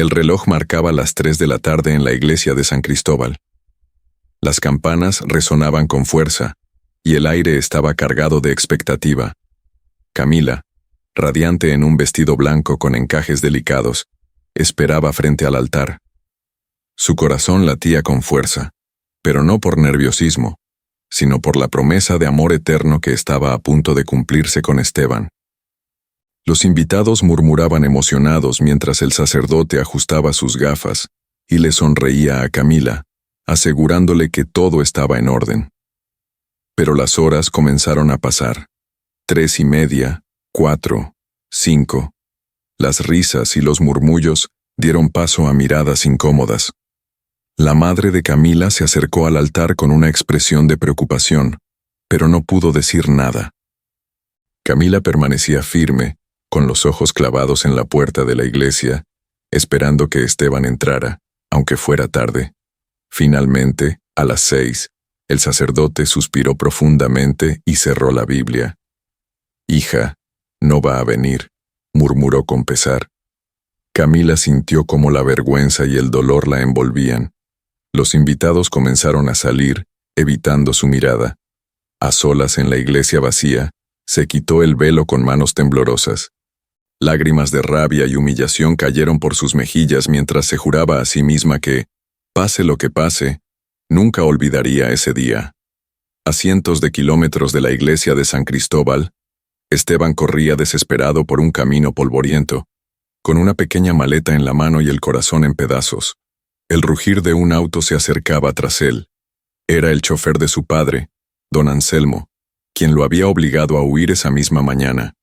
El reloj marcaba las 3 de la tarde en la iglesia de San Cristóbal. Las campanas resonaban con fuerza, y el aire estaba cargado de expectativa. Camila, radiante en un vestido blanco con encajes delicados, esperaba frente al altar. Su corazón latía con fuerza, pero no por nerviosismo, sino por la promesa de amor eterno que estaba a punto de cumplirse con Esteban. Los invitados murmuraban emocionados mientras el sacerdote ajustaba sus gafas y le sonreía a Camila, asegurándole que todo estaba en orden. Pero las horas comenzaron a pasar. 3:30, 4, 5. Las risas y los murmullos dieron paso a miradas incómodas. La madre de Camila se acercó al altar con una expresión de preocupación, pero no pudo decir nada. Camila permanecía firme, con los ojos clavados en la puerta de la iglesia, esperando que Esteban entrara, aunque fuera tarde. Finalmente, a las 6, el sacerdote suspiró profundamente y cerró la Biblia. «Hija, no va a venir», murmuró con pesar. Camila sintió cómo la vergüenza y el dolor la envolvían. Los invitados comenzaron a salir, evitando su mirada. A solas en la iglesia vacía, se quitó el velo con manos temblorosas. Lágrimas de rabia y humillación cayeron por sus mejillas mientras se juraba a sí misma que, pase lo que pase, nunca olvidaría ese día. A cientos de kilómetros de la iglesia de San Cristóbal, Esteban corría desesperado por un camino polvoriento, con una pequeña maleta en la mano y el corazón en pedazos. El rugir de un auto se acercaba tras él. Era el chofer de su padre, don Anselmo, quien lo había obligado a huir esa misma mañana.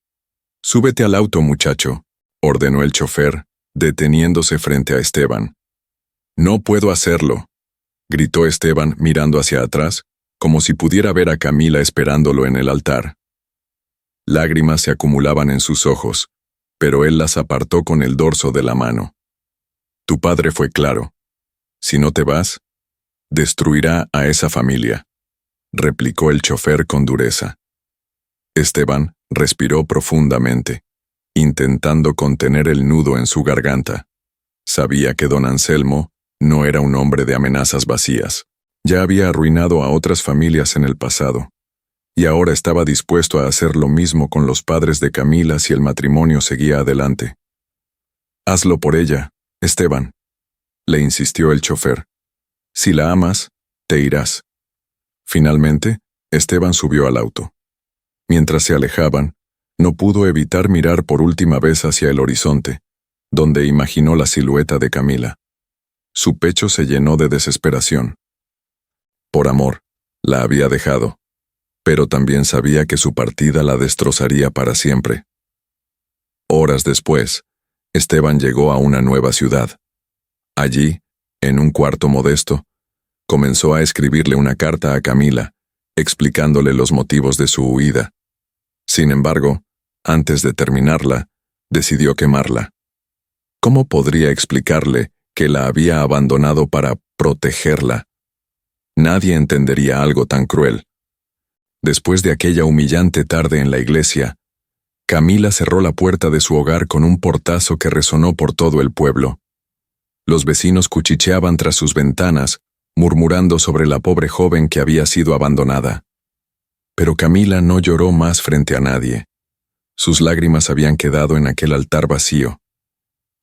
«Súbete al auto, muchacho», ordenó el chofer, deteniéndose frente a Esteban. «No puedo hacerlo», gritó Esteban mirando hacia atrás, como si pudiera ver a Camila esperándolo en el altar. Lágrimas se acumulaban en sus ojos, pero él las apartó con el dorso de la mano. «Tu padre fue claro. Si no te vas, destruirá a esa familia», replicó el chofer con dureza. Esteban respiró profundamente, intentando contener el nudo en su garganta. Sabía que don Anselmo no era un hombre de amenazas vacías. Ya había arruinado a otras familias en el pasado, y ahora estaba dispuesto a hacer lo mismo con los padres de Camila si el matrimonio seguía adelante. «Hazlo por ella, Esteban», le insistió el chofer. «Si la amas, te irás». Finalmente, Esteban subió al auto. Mientras se alejaban, no pudo evitar mirar por última vez hacia el horizonte, donde imaginó la silueta de Camila. Su pecho se llenó de desesperación. Por amor, la había dejado, pero también sabía que su partida la destrozaría para siempre. Horas después, Esteban llegó a una nueva ciudad. Allí, en un cuarto modesto, comenzó a escribirle una carta a Camila, explicándole los motivos de su huida. Sin embargo, antes de terminarla, decidió quemarla. ¿Cómo podría explicarle que la había abandonado para protegerla? Nadie entendería algo tan cruel. Después de aquella humillante tarde en la iglesia, Camila cerró la puerta de su hogar con un portazo que resonó por todo el pueblo. Los vecinos cuchicheaban tras sus ventanas, murmurando sobre la pobre joven que había sido abandonada. Pero Camila no lloró más frente a nadie. Sus lágrimas habían quedado en aquel altar vacío.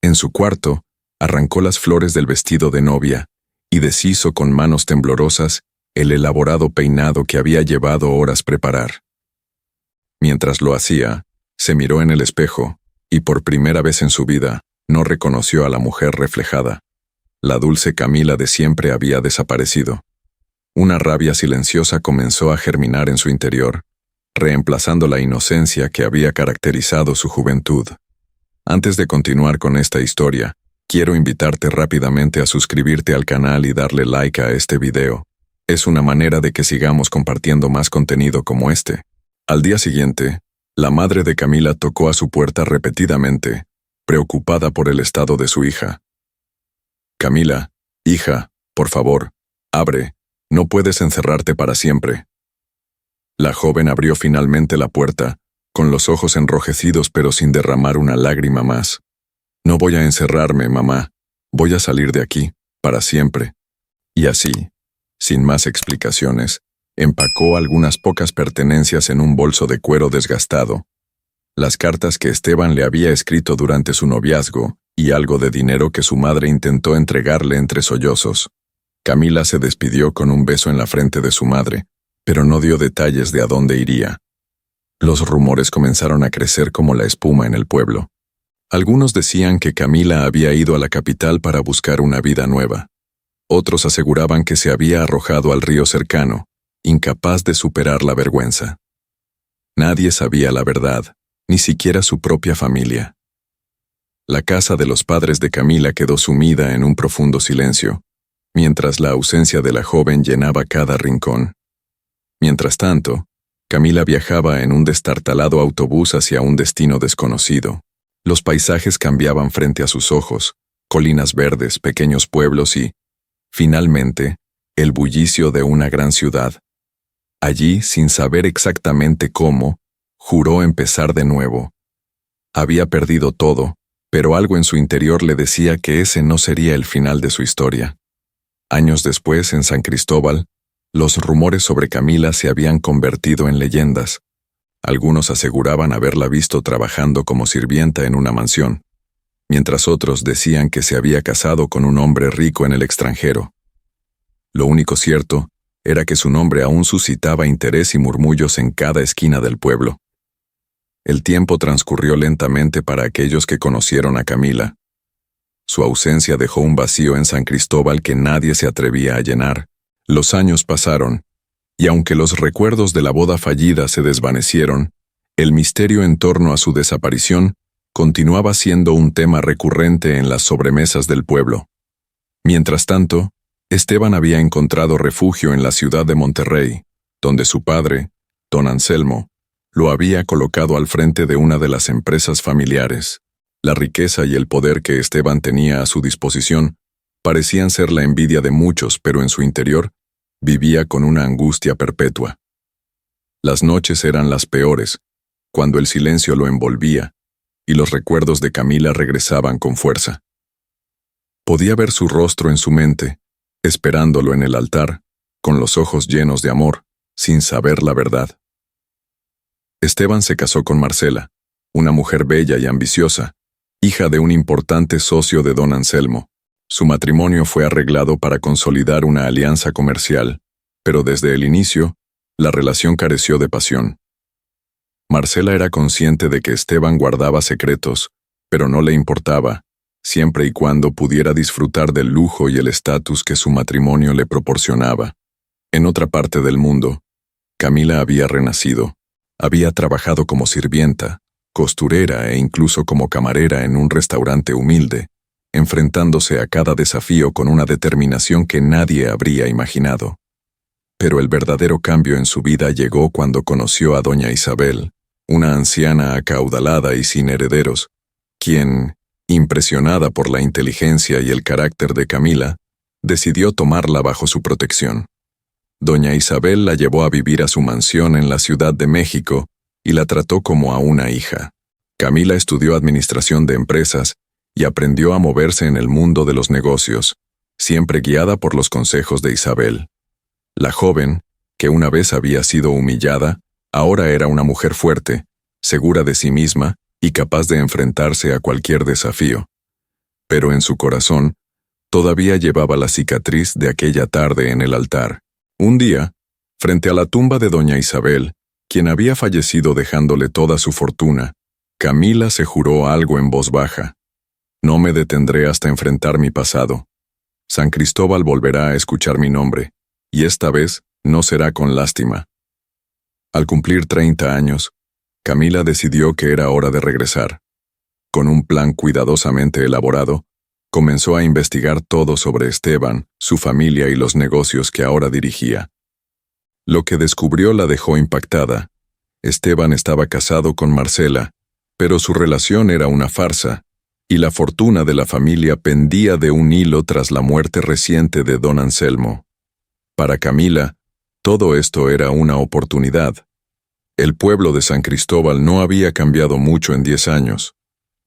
En su cuarto, arrancó las flores del vestido de novia y deshizo con manos temblorosas el elaborado peinado que había llevado horas preparar. Mientras lo hacía, se miró en el espejo y por primera vez en su vida no reconoció a la mujer reflejada. La dulce Camila de siempre había desaparecido. Una rabia silenciosa comenzó a germinar en su interior, reemplazando la inocencia que había caracterizado su juventud. Antes de continuar con esta historia, quiero invitarte rápidamente a suscribirte al canal y darle like a este video. Es una manera de que sigamos compartiendo más contenido como este. Al día siguiente, la madre de Camila tocó a su puerta repetidamente, preocupada por el estado de su hija. «Camila, hija, por favor, abre, no puedes encerrarte para siempre». La joven abrió finalmente la puerta, con los ojos enrojecidos pero sin derramar una lágrima más. «No voy a encerrarme, mamá», Voy a salir de aquí, para siempre. Y así, sin más explicaciones, empacó algunas pocas pertenencias en un bolso de cuero desgastado, las cartas que Esteban le había escrito durante su noviazgo y algo de dinero que su madre intentó entregarle entre sollozos. Camila se despidió con un beso en la frente de su madre, pero no dio detalles de a dónde iría. Los rumores comenzaron a crecer como la espuma en el pueblo. Algunos decían que Camila había ido a la capital para buscar una vida nueva. Otros aseguraban que se había arrojado al río cercano, incapaz de superar la vergüenza. Nadie sabía la verdad, ni siquiera su propia familia. La casa de los padres de Camila quedó sumida en un profundo silencio, mientras la ausencia de la joven llenaba cada rincón. Mientras tanto, Camila viajaba en un destartalado autobús hacia un destino desconocido. Los paisajes cambiaban frente a sus ojos, colinas verdes, pequeños pueblos y, finalmente, el bullicio de una gran ciudad. Allí, sin saber exactamente cómo, juró empezar de nuevo. Había perdido todo, pero algo en su interior le decía que ese no sería el final de su historia. Años después, en San Cristóbal, los rumores sobre Camila se habían convertido en leyendas. Algunos aseguraban haberla visto trabajando como sirvienta en una mansión, mientras otros decían que se había casado con un hombre rico en el extranjero. Lo único cierto era que su nombre aún suscitaba interés y murmullos en cada esquina del pueblo. El tiempo transcurrió lentamente para aquellos que conocieron a Camila. Su ausencia dejó un vacío en San Cristóbal que nadie se atrevía a llenar. Los años pasaron, y aunque los recuerdos de la boda fallida se desvanecieron, el misterio en torno a su desaparición continuaba siendo un tema recurrente en las sobremesas del pueblo. Mientras tanto, Esteban había encontrado refugio en la ciudad de Monterrey, donde su padre, don Anselmo, lo había colocado al frente de una de las empresas familiares. La riqueza y el poder que Esteban tenía a su disposición parecían ser la envidia de muchos, pero en su interior vivía con una angustia perpetua. Las noches eran las peores, cuando el silencio lo envolvía, y los recuerdos de Camila regresaban con fuerza. Podía ver su rostro en su mente, esperándolo en el altar, con los ojos llenos de amor, sin saber la verdad. Esteban se casó con Marcela, una mujer bella y ambiciosa, hija de un importante socio de don Anselmo. Su matrimonio fue arreglado para consolidar una alianza comercial, pero desde el inicio, la relación careció de pasión. Marcela era consciente de que Esteban guardaba secretos, pero no le importaba, siempre y cuando pudiera disfrutar del lujo y el estatus que su matrimonio le proporcionaba. En otra parte del mundo, Camila había renacido. Había trabajado como sirvienta, costurera e incluso como camarera en un restaurante humilde, enfrentándose a cada desafío con una determinación que nadie habría imaginado. Pero el verdadero cambio en su vida llegó cuando conoció a doña Isabel, una anciana acaudalada y sin herederos, quien, impresionada por la inteligencia y el carácter de Camila, decidió tomarla bajo su protección. Doña Isabel la llevó a vivir a su mansión en la Ciudad de México y la trató como a una hija. Camila estudió administración de empresas y aprendió a moverse en el mundo de los negocios, siempre guiada por los consejos de Isabel. La joven, que una vez había sido humillada, ahora era una mujer fuerte, segura de sí misma y capaz de enfrentarse a cualquier desafío. Pero en su corazón, todavía llevaba la cicatriz de aquella tarde en el altar. Un día, frente a la tumba de doña Isabel, quien había fallecido dejándole toda su fortuna, Camila se juró algo en voz baja. No me detendré hasta enfrentar mi pasado. San Cristóbal volverá a escuchar mi nombre, y esta vez no será con lástima. Al cumplir 30 años, Camila decidió que era hora de regresar. Con un plan cuidadosamente elaborado, comenzó a investigar todo sobre Esteban, su familia y los negocios que ahora dirigía. Lo que descubrió la dejó impactada. Esteban estaba casado con Marcela, pero su relación era una farsa, y la fortuna de la familia pendía de un hilo tras la muerte reciente de don Anselmo. Para Camila, todo esto era una oportunidad. El pueblo de San Cristóbal no había cambiado mucho en 10 años.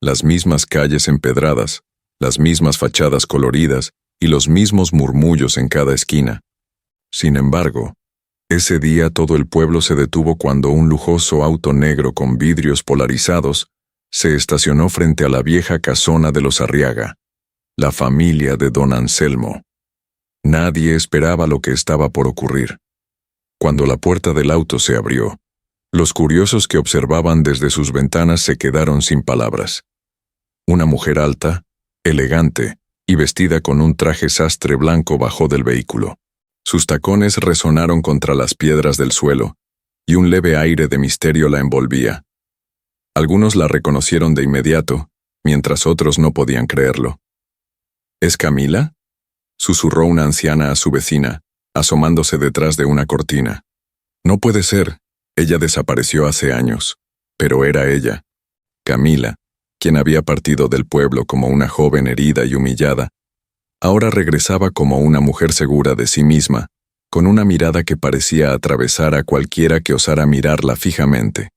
Las mismas calles empedradas, las mismas fachadas coloridas y los mismos murmullos en cada esquina. Sin embargo, ese día todo el pueblo se detuvo cuando un lujoso auto negro con vidrios polarizados se estacionó frente a la vieja casona de los Arriaga, la familia de don Anselmo. Nadie esperaba lo que estaba por ocurrir. Cuando la puerta del auto se abrió, los curiosos que observaban desde sus ventanas se quedaron sin palabras. Una mujer alta, elegante y vestida con un traje sastre blanco bajó del vehículo. Sus tacones resonaron contra las piedras del suelo, y un leve aire de misterio la envolvía. Algunos la reconocieron de inmediato, mientras otros no podían creerlo. ¿Es Camila?, susurró una anciana a su vecina, asomándose detrás de una cortina. No puede ser, ella desapareció hace años, pero era ella. Camila, quien había partido del pueblo como una joven herida y humillada, ahora regresaba como una mujer segura de sí misma, con una mirada que parecía atravesar a cualquiera que osara mirarla fijamente.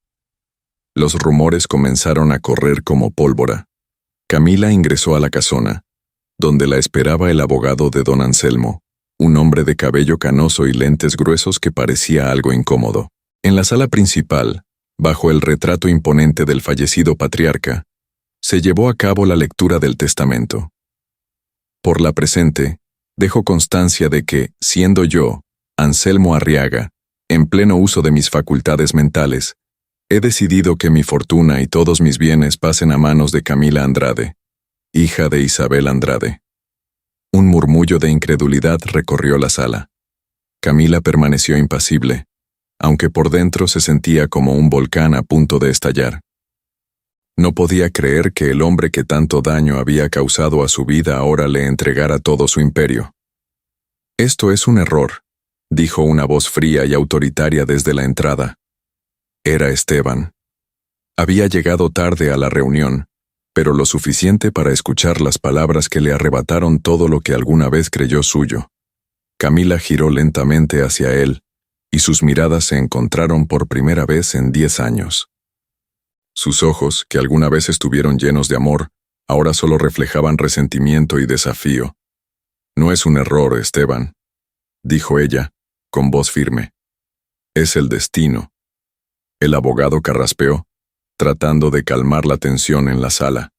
Los rumores comenzaron a correr como pólvora. Camila ingresó a la casona, donde la esperaba el abogado de don Anselmo, un hombre de cabello canoso y lentes gruesos que parecía algo incómodo. En la sala principal, bajo el retrato imponente del fallecido patriarca, se llevó a cabo la lectura del testamento. Por la presente, dejo constancia de que, siendo yo, Anselmo Arriaga, en pleno uso de mis facultades mentales, he decidido que mi fortuna y todos mis bienes pasen a manos de Camila Andrade, hija de Isabel Andrade. Un murmullo de incredulidad recorrió la sala. Camila permaneció impasible, aunque por dentro se sentía como un volcán a punto de estallar. No podía creer que el hombre que tanto daño había causado a su vida ahora le entregara todo su imperio. «Esto es un error», dijo una voz fría y autoritaria desde la entrada. Era Esteban. Había llegado tarde a la reunión, pero lo suficiente para escuchar las palabras que le arrebataron todo lo que alguna vez creyó suyo. Camila giró lentamente hacia él, y sus miradas se encontraron por primera vez en 10 años. Sus ojos, que alguna vez estuvieron llenos de amor, ahora solo reflejaban resentimiento y desafío. «No es un error, Esteban», dijo ella, con voz firme. «Es el destino». El abogado carraspeó, tratando de calmar la tensión en la sala.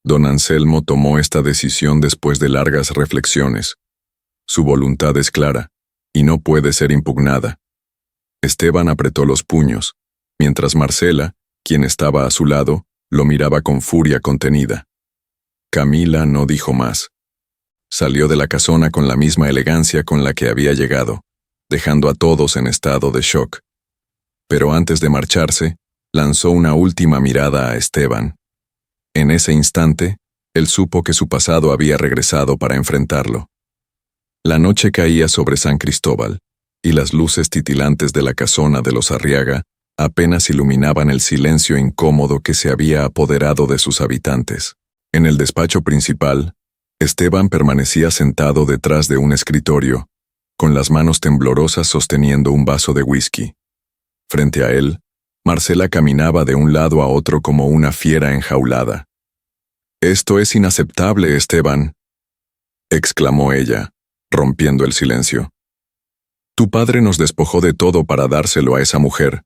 Don Anselmo tomó esta decisión después de largas reflexiones. Su voluntad es clara, y no puede ser impugnada. Esteban apretó los puños, mientras Marcela, quien estaba a su lado, lo miraba con furia contenida. Camila no dijo más. Salió de la casona con la misma elegancia con la que había llegado, dejando a todos en estado de shock. Pero antes de marcharse, lanzó una última mirada a Esteban. En ese instante, él supo que su pasado había regresado para enfrentarlo. La noche caía sobre San Cristóbal, y las luces titilantes de la casona de los Arriaga apenas iluminaban el silencio incómodo que se había apoderado de sus habitantes. En el despacho principal, Esteban permanecía sentado detrás de un escritorio, con las manos temblorosas sosteniendo un vaso de whisky. Frente a él, Marcela caminaba de un lado a otro como una fiera enjaulada. «Esto es inaceptable, Esteban», exclamó ella, rompiendo el silencio. «Tu padre nos despojó de todo para dárselo a esa mujer».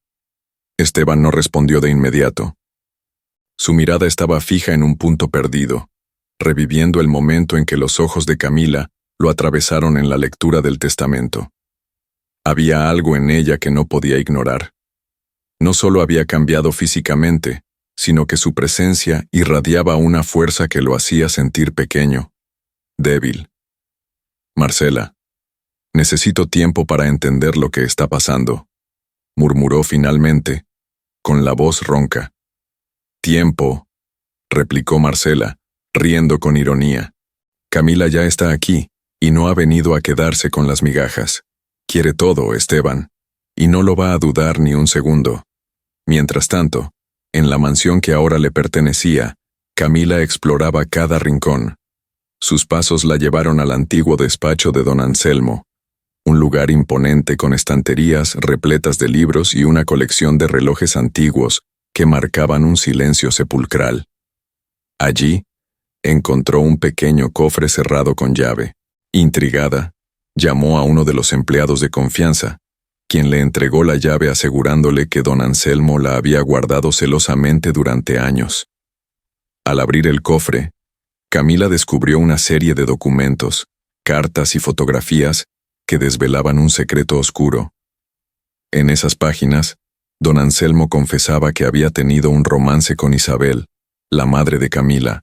Esteban no respondió de inmediato. Su mirada estaba fija en un punto perdido, reviviendo el momento en que los ojos de Camila lo atravesaron en la lectura del testamento. Había algo en ella que no podía ignorar. No solo había cambiado físicamente, sino que su presencia irradiaba una fuerza que lo hacía sentir pequeño, débil. «Marcela, necesito tiempo para entender lo que está pasando», murmuró finalmente, con la voz ronca. «Tiempo», replicó Marcela, riendo con ironía. «Camila ya está aquí, y no ha venido a quedarse con las migajas. Quiere todo, Esteban, y no lo va a dudar ni un segundo». Mientras tanto, en la mansión que ahora le pertenecía, Camila exploraba cada rincón. Sus pasos la llevaron al antiguo despacho de don Anselmo, un lugar imponente con estanterías repletas de libros y una colección de relojes antiguos que marcaban un silencio sepulcral. Allí, Encontró un pequeño cofre cerrado con llave. Intrigada, llamó a uno de los empleados de confianza, quien le entregó la llave asegurándole que don Anselmo la había guardado celosamente durante años. Al abrir el cofre, Camila descubrió una serie de documentos, cartas y fotografías que desvelaban un secreto oscuro. En esas páginas, don Anselmo confesaba que había tenido un romance con Isabel, la madre de Camila.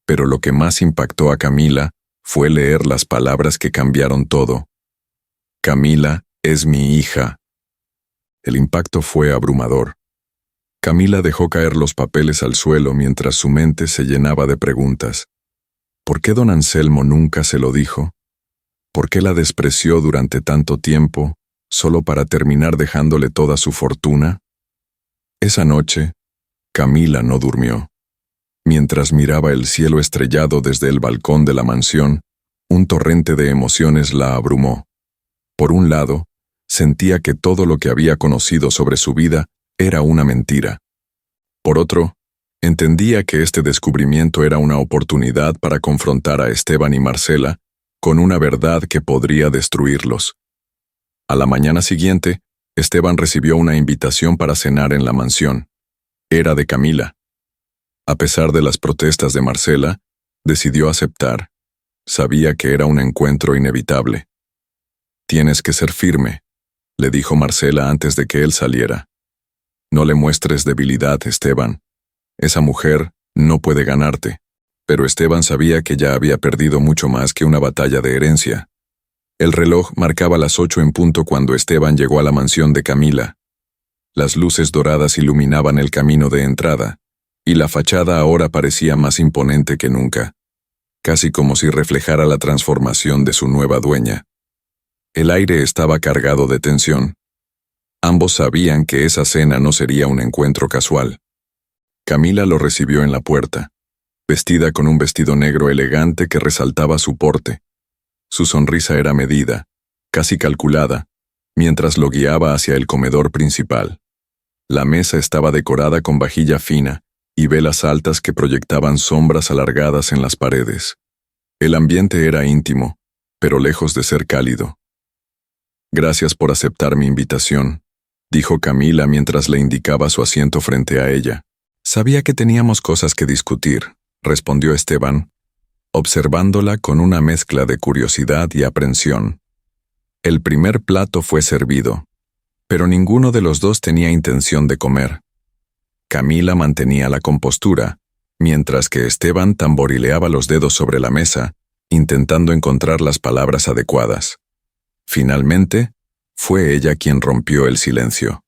Pero lo que más impactó a Camila fue leer las palabras que cambiaron todo. Camila es mi hija. El impacto fue abrumador. Camila dejó caer los papeles al suelo mientras su mente se llenaba de preguntas. ¿Por qué don Anselmo nunca se lo dijo? ¿Por qué la despreció durante tanto tiempo, solo para terminar dejándole toda su fortuna? Esa noche, Camila no durmió. Mientras miraba el cielo estrellado desde el balcón de la mansión, un torrente de emociones la abrumó. Por un lado, sentía que todo lo que había conocido sobre su vida era una mentira. Por otro, entendía que este descubrimiento era una oportunidad para confrontar a Esteban y Marcela con una verdad que podría destruirlos. A la mañana siguiente, Esteban recibió una invitación para cenar en la mansión. Era de Camila. A pesar de las protestas de Marcela, decidió aceptar. Sabía que era un encuentro inevitable. «Tienes que ser firme», le dijo Marcela antes de que él saliera. «No le muestres debilidad, Esteban. Esa mujer no puede ganarte». Pero Esteban sabía que ya había perdido mucho más que una batalla de herencia. El reloj marcaba las 8 en punto cuando Esteban llegó a la mansión de Camila. Las luces doradas iluminaban el camino de entrada, y la fachada ahora parecía más imponente que nunca, casi como si reflejara la transformación de su nueva dueña. El aire estaba cargado de tensión. Ambos sabían que esa cena no sería un encuentro casual. Camila lo recibió en la puerta, vestida con un vestido negro elegante que resaltaba su porte. Su sonrisa era medida, casi calculada, mientras lo guiaba hacia el comedor principal. La mesa estaba decorada con vajilla fina y velas altas que proyectaban sombras alargadas en las paredes. El ambiente era íntimo, pero lejos de ser cálido. «Gracias por aceptar mi invitación», dijo Camila mientras le indicaba su asiento frente a ella. «Sabía que teníamos cosas que discutir», respondió Esteban, observándola con una mezcla de curiosidad y aprensión. El primer plato fue servido, pero ninguno de los dos tenía intención de comer. Camila mantenía la compostura, mientras que Esteban tamborileaba los dedos sobre la mesa, intentando encontrar las palabras adecuadas. Finalmente, fue ella quien rompió el silencio.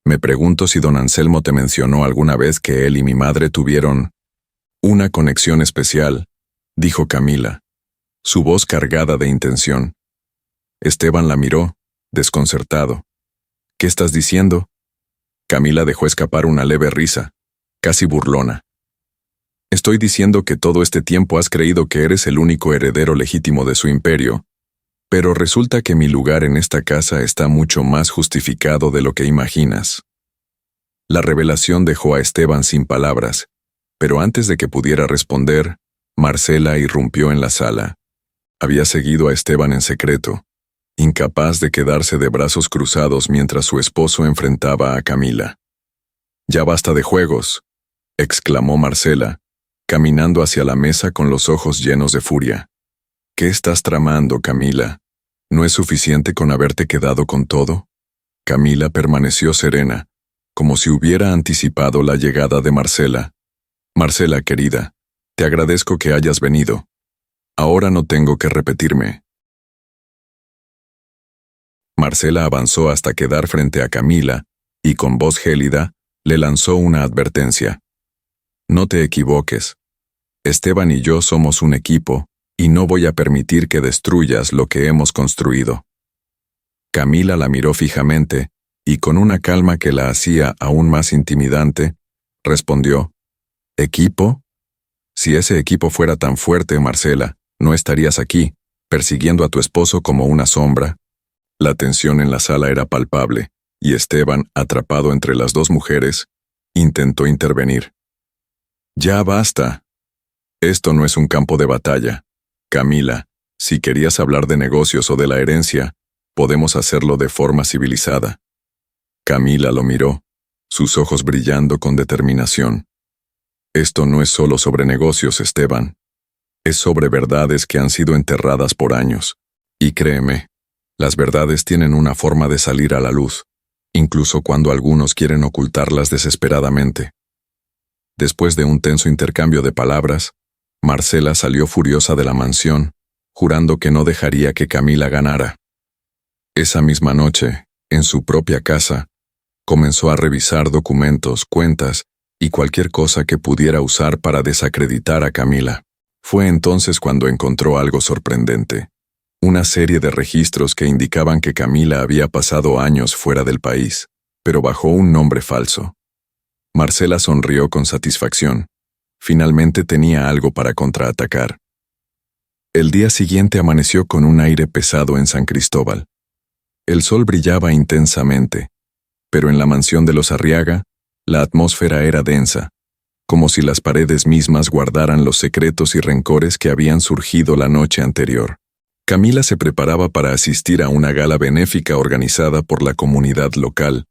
«Me pregunto si don Anselmo te mencionó alguna vez que él y mi madre tuvieron una conexión especial», dijo Camila, su voz cargada de intención. Esteban la miró, desconcertado. «¿Qué estás diciendo?» Camila dejó escapar una leve risa, casi burlona. «Estoy diciendo que todo este tiempo has creído que eres el único heredero legítimo de su imperio, pero resulta que mi lugar en esta casa está mucho más justificado de lo que imaginas». La revelación dejó a Esteban sin palabras, pero antes de que pudiera responder, Marcela irrumpió en la sala. Había seguido a Esteban en secreto, incapaz de quedarse de brazos cruzados mientras su esposo enfrentaba a Camila. «Ya basta de juegos», exclamó Marcela, caminando hacia la mesa con los ojos llenos de furia. «¿Qué estás tramando, Camila? ¿No es suficiente con haberte quedado con todo?» Camila permaneció serena, como si hubiera anticipado la llegada de Marcela. «Marcela, querida, te agradezco que hayas venido. Ahora no tengo que repetirme». Marcela avanzó hasta quedar frente a Camila y con voz gélida le lanzó una advertencia. «No te equivoques. Esteban y yo somos un equipo y no voy a permitir que destruyas lo que hemos construido». Camila la miró fijamente y con una calma que la hacía aún más intimidante, respondió: «¿Equipo? Si ese equipo fuera tan fuerte, Marcela, no estarías aquí, persiguiendo a tu esposo como una sombra». La tensión en la sala era palpable, y Esteban, atrapado entre las dos mujeres, intentó intervenir. «Ya basta», Esto no es un campo de batalla. Camila, si querías hablar de negocios o de la herencia, podemos hacerlo de forma civilizada. Camila lo miró, sus ojos brillando con determinación. Esto no es solo sobre negocios, Esteban. Es sobre verdades que han sido enterradas por años. Y créeme, las verdades tienen una forma de salir a la luz, incluso cuando algunos quieren ocultarlas desesperadamente. Después de un tenso intercambio de palabras, Marcela salió furiosa de la mansión, jurando que no dejaría que Camila ganara. Esa misma noche, en su propia casa, comenzó a revisar documentos, cuentas y cualquier cosa que pudiera usar para desacreditar a Camila. Fue entonces cuando encontró algo sorprendente. Una serie de registros que indicaban que Camila había pasado años fuera del país, pero bajo un nombre falso. Marcela sonrió con satisfacción. Finalmente tenía algo para contraatacar. El día siguiente amaneció con un aire pesado en San Cristóbal. El sol brillaba intensamente, pero en la mansión de los Arriaga, la atmósfera era densa, como si las paredes mismas guardaran los secretos y rencores que habían surgido la noche anterior. Camila se preparaba para asistir a una gala benéfica organizada por la comunidad local,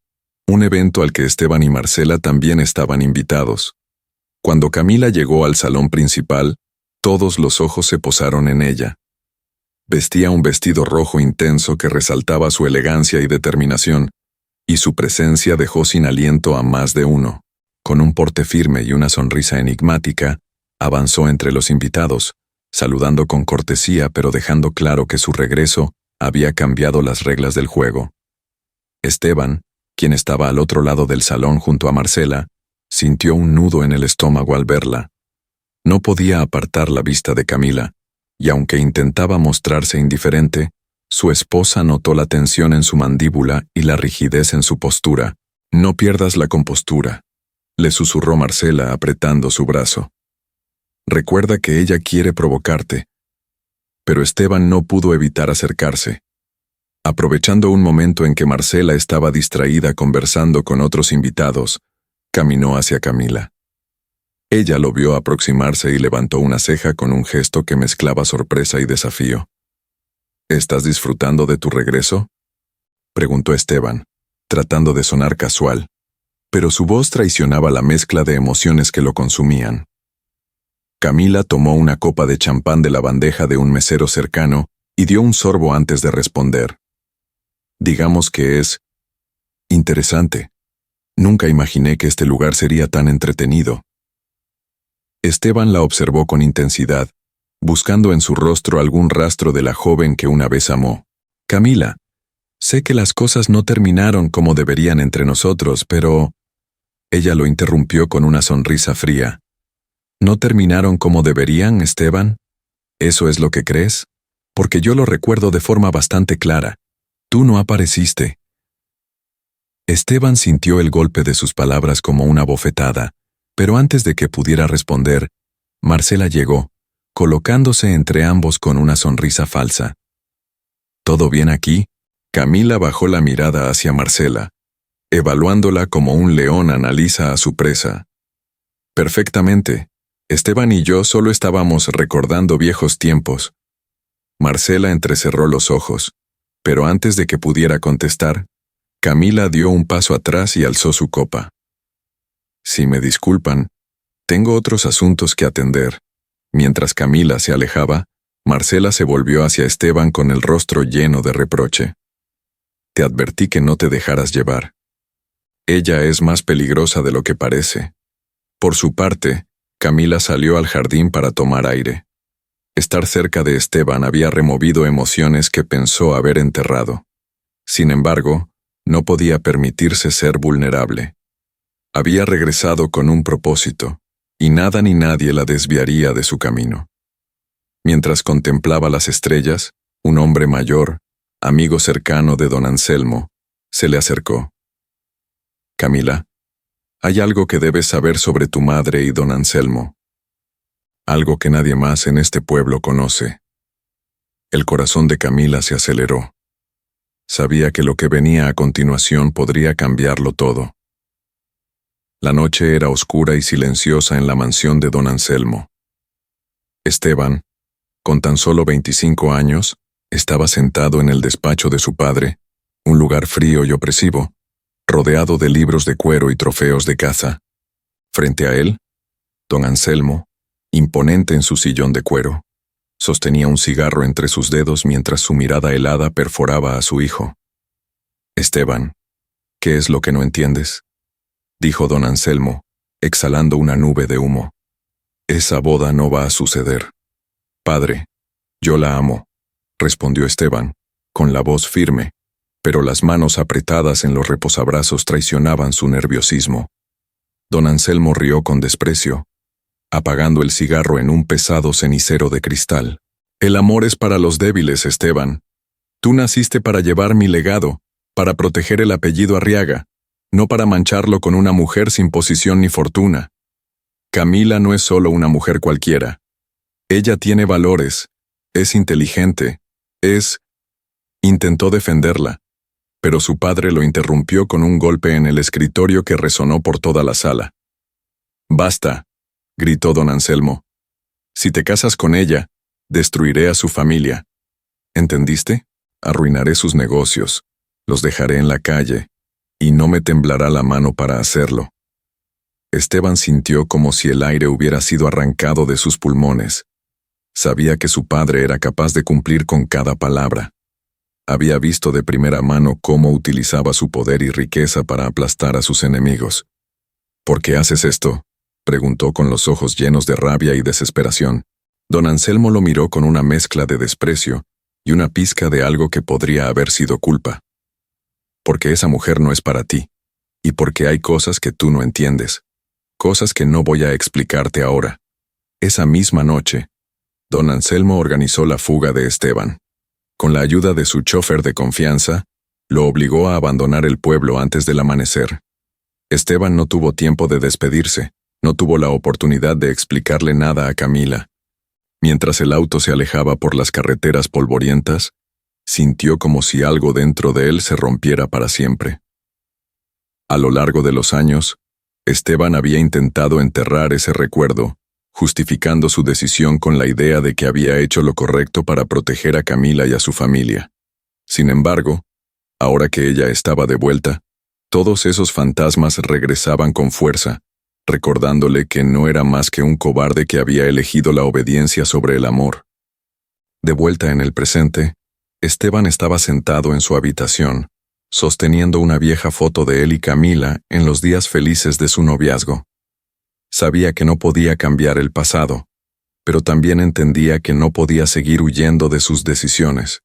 un evento al que Esteban y Marcela también estaban invitados. Cuando Camila llegó al salón principal, todos los ojos se posaron en ella. Vestía un vestido rojo intenso que resaltaba su elegancia y determinación, y su presencia dejó sin aliento a más de uno. Con un porte firme y una sonrisa enigmática, avanzó entre los invitados, saludando con cortesía pero dejando claro que su regreso había cambiado las reglas del juego. Esteban, quien estaba al otro lado del salón junto a Marcela, sintió un nudo en el estómago al verla. No podía apartar la vista de Camila, y aunque intentaba mostrarse indiferente, su esposa notó la tensión en su mandíbula y la rigidez en su postura. «No pierdas la compostura», le susurró Marcela apretando su brazo. «Recuerda que ella quiere provocarte». Pero Esteban no pudo evitar acercarse. Aprovechando un momento en que Marcela estaba distraída conversando con otros invitados, caminó hacia Camila. Ella lo vio aproximarse y levantó una ceja con un gesto que mezclaba sorpresa y desafío. «¿Estás disfrutando de tu regreso?», preguntó Esteban, tratando de sonar casual, pero su voz traicionaba la mezcla de emociones que lo consumían. Camila tomó una copa de champán de la bandeja de un mesero cercano y dio un sorbo antes de responder. «Digamos que es interesante. Nunca imaginé que este lugar sería tan entretenido». Esteban la observó con intensidad, buscando en su rostro algún rastro de la joven que una vez amó. «Camila, sé que las cosas no terminaron como deberían entre nosotros, pero...» Ella lo interrumpió con una sonrisa fría. «¿No terminaron como deberían, Esteban? ¿Eso es lo que crees? Porque yo lo recuerdo de forma bastante clara. Tú no apareciste». Esteban sintió el golpe de sus palabras como una bofetada, pero antes de que pudiera responder, Marcela llegó, colocándose entre ambos con una sonrisa falsa. «¿Todo bien aquí?». Camila bajó la mirada hacia Marcela, evaluándola como un león analiza a su presa. «Perfectamente. Esteban y yo solo estábamos recordando viejos tiempos». Marcela entrecerró los ojos, pero antes de que pudiera contestar, Camila dio un paso atrás y alzó su copa. «Si me disculpan, tengo otros asuntos que atender». Mientras Camila se alejaba, Marcela se volvió hacia Esteban con el rostro lleno de reproche. «Te advertí que no te dejaras llevar. Ella es más peligrosa de lo que parece». Por su parte, Camila salió al jardín para tomar aire. Estar cerca de Esteban había removido emociones que pensó haber enterrado. Sin embargo, no podía permitirse ser vulnerable. Había regresado con un propósito, y nada ni nadie la desviaría de su camino. Mientras contemplaba las estrellas, un hombre mayor, amigo cercano de don Anselmo, se le acercó. «Camila, hay algo que debes saber sobre tu madre y don Anselmo. Algo que nadie más en este pueblo conoce». El corazón de Camila se aceleró. Sabía que lo que venía a continuación podría cambiarlo todo. La noche era oscura y silenciosa en la mansión de don Anselmo. Esteban, con tan solo 25 años, estaba sentado en el despacho de su padre, un lugar frío y opresivo, rodeado de libros de cuero y trofeos de caza. Frente a él, don Anselmo, imponente en su sillón de cuero, sostenía un cigarro entre sus dedos mientras su mirada helada perforaba a su hijo. Esteban, ¿qué es lo que no entiendes?, dijo don Anselmo, exhalando una nube de humo. Esa boda no va a suceder. Padre, yo la amo, respondió Esteban, con la voz firme, pero las manos apretadas en los reposabrazos traicionaban su nerviosismo. Don Anselmo rió con desprecio, apagando el cigarro en un pesado cenicero de cristal. El amor es para los débiles, Esteban. Tú naciste para llevar mi legado, para proteger el apellido Arriaga, no para mancharlo con una mujer sin posición ni fortuna. Camila no es solo una mujer cualquiera. Ella tiene valores, es inteligente, Intentó defenderla, pero su padre lo interrumpió con un golpe en el escritorio que resonó por toda la sala. «Basta», gritó don Anselmo. «Si te casas con ella, destruiré a su familia. ¿Entendiste? Arruinaré sus negocios, los dejaré en la calle, y no me temblará la mano para hacerlo». Esteban sintió como si el aire hubiera sido arrancado de sus pulmones. Sabía que su padre era capaz de cumplir con cada palabra. Había visto de primera mano cómo utilizaba su poder y riqueza para aplastar a sus enemigos. «¿Por qué haces esto?», preguntó con los ojos llenos de rabia y desesperación. Don Anselmo lo miró con una mezcla de desprecio y una pizca de algo que podría haber sido culpa. «Porque esa mujer no es para ti, y porque hay cosas que tú no entiendes, cosas que no voy a explicarte ahora». Esa misma noche, don Anselmo organizó la fuga de Esteban. Con la ayuda de su chofer de confianza, lo obligó a abandonar el pueblo antes del amanecer. Esteban no tuvo tiempo de despedirse, no tuvo la oportunidad de explicarle nada a Camila. Mientras el auto se alejaba por las carreteras polvorientas, sintió como si algo dentro de él se rompiera para siempre. A lo largo de los años, Esteban había intentado enterrar ese recuerdo, justificando su decisión con la idea de que había hecho lo correcto para proteger a Camila y a su familia. Sin embargo, ahora que ella estaba de vuelta, todos esos fantasmas regresaban con fuerza, recordándole que no era más que un cobarde que había elegido la obediencia sobre el amor. De vuelta en el presente, Esteban estaba sentado en su habitación, sosteniendo una vieja foto de él y Camila en los días felices de su noviazgo. Sabía que no podía cambiar el pasado, pero también entendía que no podía seguir huyendo de sus decisiones.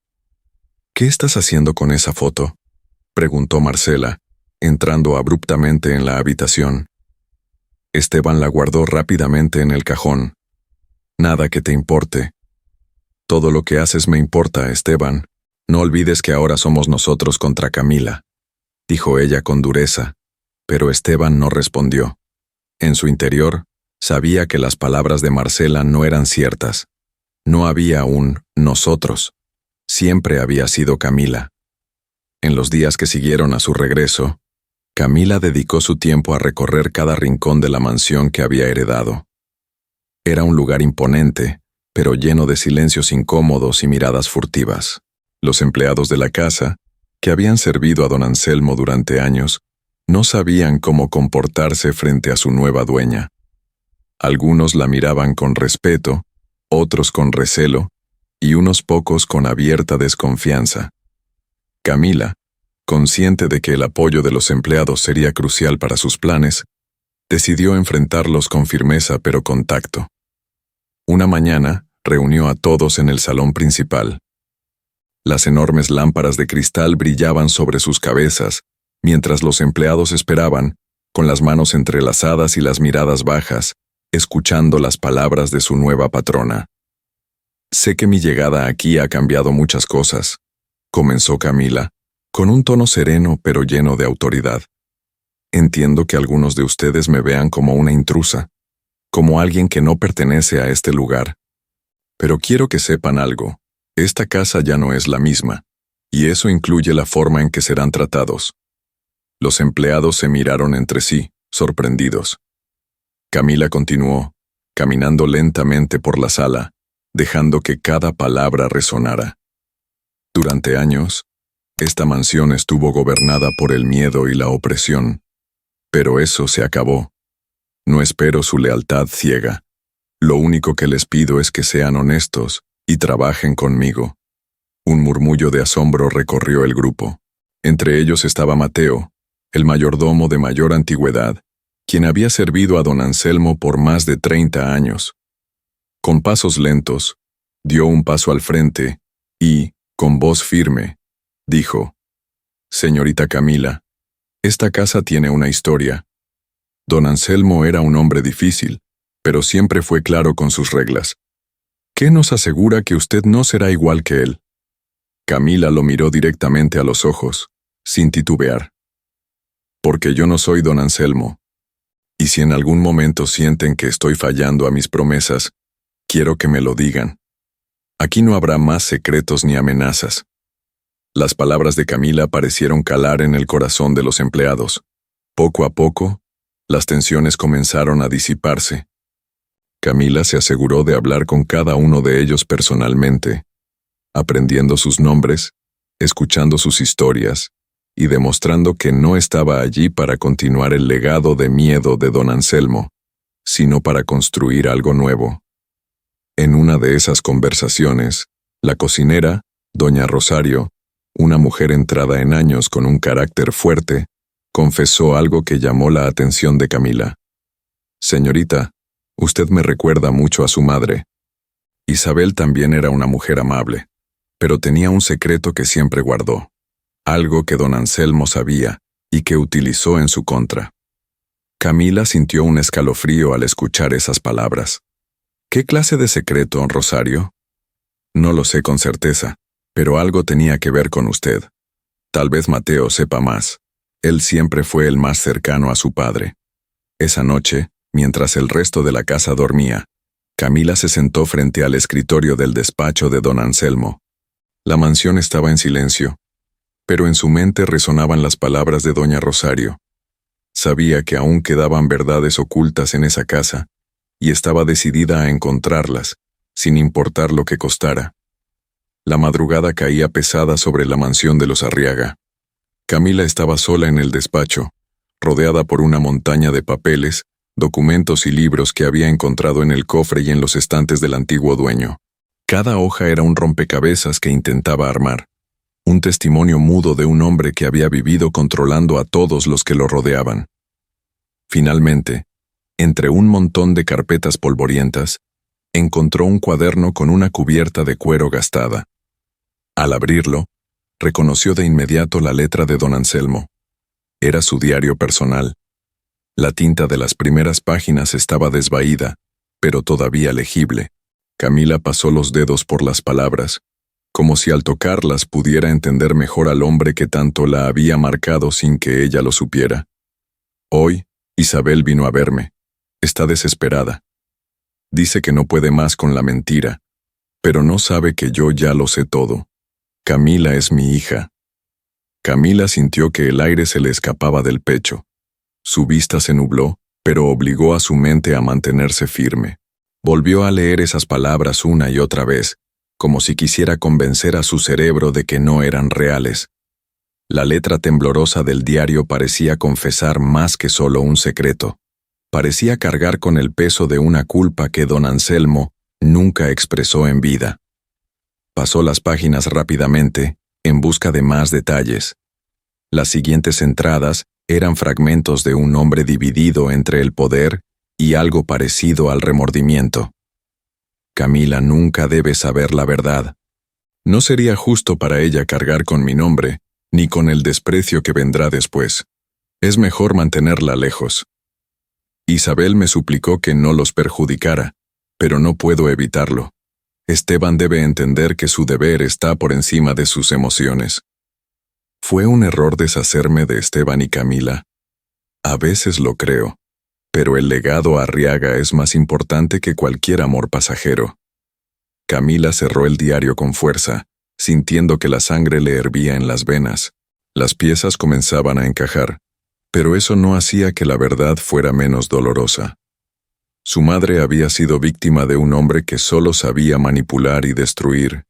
«¿Qué estás haciendo con esa foto?», preguntó Marcela, entrando abruptamente en la habitación. Esteban la guardó rápidamente en el cajón. «Nada que te importe». «Todo lo que haces me importa, Esteban. No olvides que ahora somos nosotros contra Camila», dijo ella con dureza, pero Esteban no respondió. En su interior, sabía que las palabras de Marcela no eran ciertas. No había un nosotros. Siempre había sido Camila. En los días que siguieron a su regreso, Camila dedicó su tiempo a recorrer cada rincón de la mansión que había heredado. Era un lugar imponente, pero lleno de silencios incómodos y miradas furtivas. Los empleados de la casa, que habían servido a don Anselmo durante años, no sabían cómo comportarse frente a su nueva dueña. Algunos la miraban con respeto, otros con recelo, y unos pocos con abierta desconfianza. Camila, consciente de que el apoyo de los empleados sería crucial para sus planes, decidió enfrentarlos con firmeza pero con tacto. Una mañana, reunió a todos en el salón principal. Las enormes lámparas de cristal brillaban sobre sus cabezas, mientras los empleados esperaban, con las manos entrelazadas y las miradas bajas, escuchando las palabras de su nueva patrona. «Sé que mi llegada aquí ha cambiado muchas cosas», comenzó Camila, con un tono sereno pero lleno de autoridad. «Entiendo que algunos de ustedes me vean como una intrusa, como alguien que no pertenece a este lugar. Pero quiero que sepan algo, esta casa ya no es la misma, y eso incluye la forma en que serán tratados». Los empleados se miraron entre sí, sorprendidos. Camila continuó, caminando lentamente por la sala, dejando que cada palabra resonara. Durante años, esta mansión estuvo gobernada por el miedo y la opresión. Pero eso se acabó. No espero su lealtad ciega. Lo único que les pido es que sean honestos y trabajen conmigo. Un murmullo de asombro recorrió el grupo. Entre ellos estaba Mateo, el mayordomo de mayor antigüedad, quien había servido a don Anselmo por más de 30 años. Con pasos lentos, dio un paso al frente y, con voz firme, dijo: «Señorita Camila, esta casa tiene una historia. Don Anselmo era un hombre difícil, pero siempre fue claro con sus reglas. ¿Qué nos asegura que usted no será igual que él?» Camila lo miró directamente a los ojos, sin titubear. «Porque yo no soy don Anselmo. Y si en algún momento sienten que estoy fallando a mis promesas, quiero que me lo digan. Aquí no habrá más secretos ni amenazas». Las palabras de Camila parecieron calar en el corazón de los empleados. Poco a poco, las tensiones comenzaron a disiparse. Camila se aseguró de hablar con cada uno de ellos personalmente, aprendiendo sus nombres, escuchando sus historias y demostrando que no estaba allí para continuar el legado de miedo de don Anselmo, sino para construir algo nuevo. En una de esas conversaciones, la cocinera, doña Rosario, una mujer entrada en años con un carácter fuerte, confesó algo que llamó la atención de Camila. «Señorita, usted me recuerda mucho a su madre. Isabel también era una mujer amable, pero tenía un secreto que siempre guardó, algo que don Anselmo sabía y que utilizó en su contra». Camila sintió un escalofrío al escuchar esas palabras. «¿Qué clase de secreto, Rosario?» «No lo sé con certeza, pero algo tenía que ver con usted. Tal vez Mateo sepa más. Él siempre fue el más cercano a su padre». Esa noche, mientras el resto de la casa dormía, Camila se sentó frente al escritorio del despacho de don Anselmo. La mansión estaba en silencio, pero en su mente resonaban las palabras de doña Rosario. Sabía que aún quedaban verdades ocultas en esa casa, y estaba decidida a encontrarlas, sin importar lo que costara. La madrugada caía pesada sobre la mansión de los Arriaga. Camila estaba sola en el despacho, rodeada por una montaña de papeles, documentos y libros que había encontrado en el cofre y en los estantes del antiguo dueño. Cada hoja era un rompecabezas que intentaba armar, un testimonio mudo de un hombre que había vivido controlando a todos los que lo rodeaban. Finalmente, entre un montón de carpetas polvorientas, encontró un cuaderno con una cubierta de cuero gastada. Al abrirlo, reconoció de inmediato la letra de don Anselmo. Era su diario personal. La tinta de las primeras páginas estaba desvaída, pero todavía legible. Camila pasó los dedos por las palabras, como si al tocarlas pudiera entender mejor al hombre que tanto la había marcado sin que ella lo supiera. Hoy, Isabel vino a verme. Está desesperada. Dice que no puede más con la mentira, pero no sabe que yo ya lo sé todo. Camila es mi hija». Camila sintió que el aire se le escapaba del pecho. Su vista se nubló, pero obligó a su mente a mantenerse firme. Volvió a leer esas palabras una y otra vez, como si quisiera convencer a su cerebro de que no eran reales. La letra temblorosa del diario parecía confesar más que solo un secreto. Parecía cargar con el peso de una culpa que don Anselmo nunca expresó en vida. Pasó las páginas rápidamente, en busca de más detalles. Las siguientes entradas eran fragmentos de un hombre dividido entre el poder y algo parecido al remordimiento. Camila nunca debe saber la verdad. No sería justo para ella cargar con mi nombre, ni con el desprecio que vendrá después. Es mejor mantenerla lejos. Isabel me suplicó que no los perjudicara, pero no puedo evitarlo. Esteban debe entender que su deber está por encima de sus emociones. ¿Fue un error deshacerme de Esteban y Camila? A veces lo creo, pero el legado Arriaga es más importante que cualquier amor pasajero. Camila cerró el diario con fuerza, sintiendo que la sangre le hervía en las venas. Las piezas comenzaban a encajar, pero eso no hacía que la verdad fuera menos dolorosa. Su madre había sido víctima de un hombre que solo sabía manipular y destruir,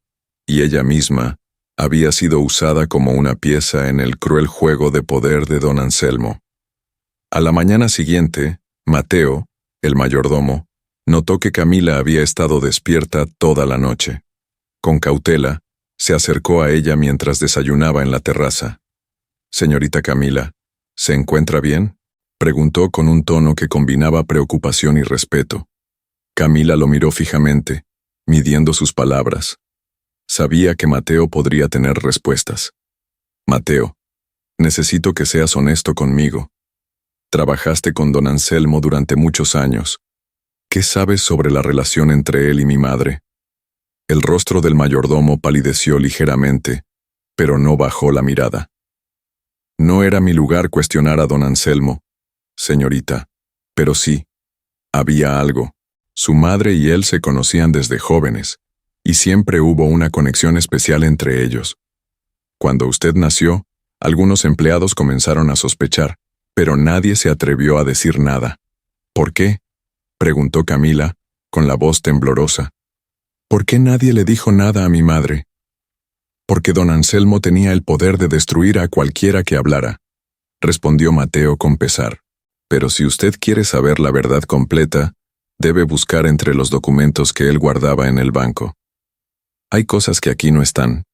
y ella misma había sido usada como una pieza en el cruel juego de poder de don Anselmo. A la mañana siguiente, Mateo, el mayordomo, notó que Camila había estado despierta toda la noche. Con cautela, se acercó a ella mientras desayunaba en la terraza. «Señorita Camila, ¿se encuentra bien?», preguntó con un tono que combinaba preocupación y respeto. Camila lo miró fijamente, midiendo sus palabras. Sabía que Mateo podría tener respuestas. «Mateo, necesito que seas honesto conmigo. Trabajaste con don Anselmo durante muchos años. ¿Qué sabes sobre la relación entre él y mi madre?». El rostro del mayordomo palideció ligeramente, pero no bajó la mirada. «No era mi lugar cuestionar a don Anselmo, señorita, pero sí, había algo. Su madre y él se conocían desde jóvenes, y siempre hubo una conexión especial entre ellos. Cuando usted nació, algunos empleados comenzaron a sospechar, pero nadie se atrevió a decir nada». «¿Por qué?», preguntó Camila, con la voz temblorosa. «¿Por qué nadie le dijo nada a mi madre?». «Porque don Anselmo tenía el poder de destruir a cualquiera que hablara», respondió Mateo con pesar. «Pero si usted quiere saber la verdad completa, debe buscar entre los documentos que él guardaba en el banco. Hay cosas que aquí no están».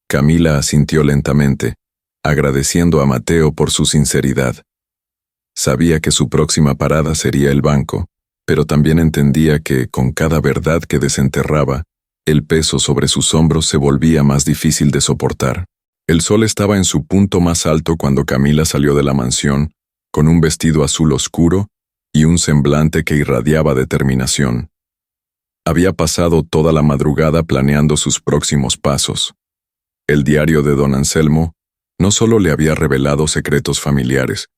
Camila asintió lentamente, agradeciendo a Mateo por su sinceridad. Sabía que su próxima parada sería el banco, pero también entendía que, con cada verdad que desenterraba, el peso sobre sus hombros se volvía más difícil de soportar. El sol estaba en su punto más alto cuando Camila salió de la mansión, con un vestido azul oscuro y un semblante que irradiaba determinación. Había pasado toda la madrugada planeando sus próximos pasos. El diario de don Anselmo no solo le había revelado secretos familiares,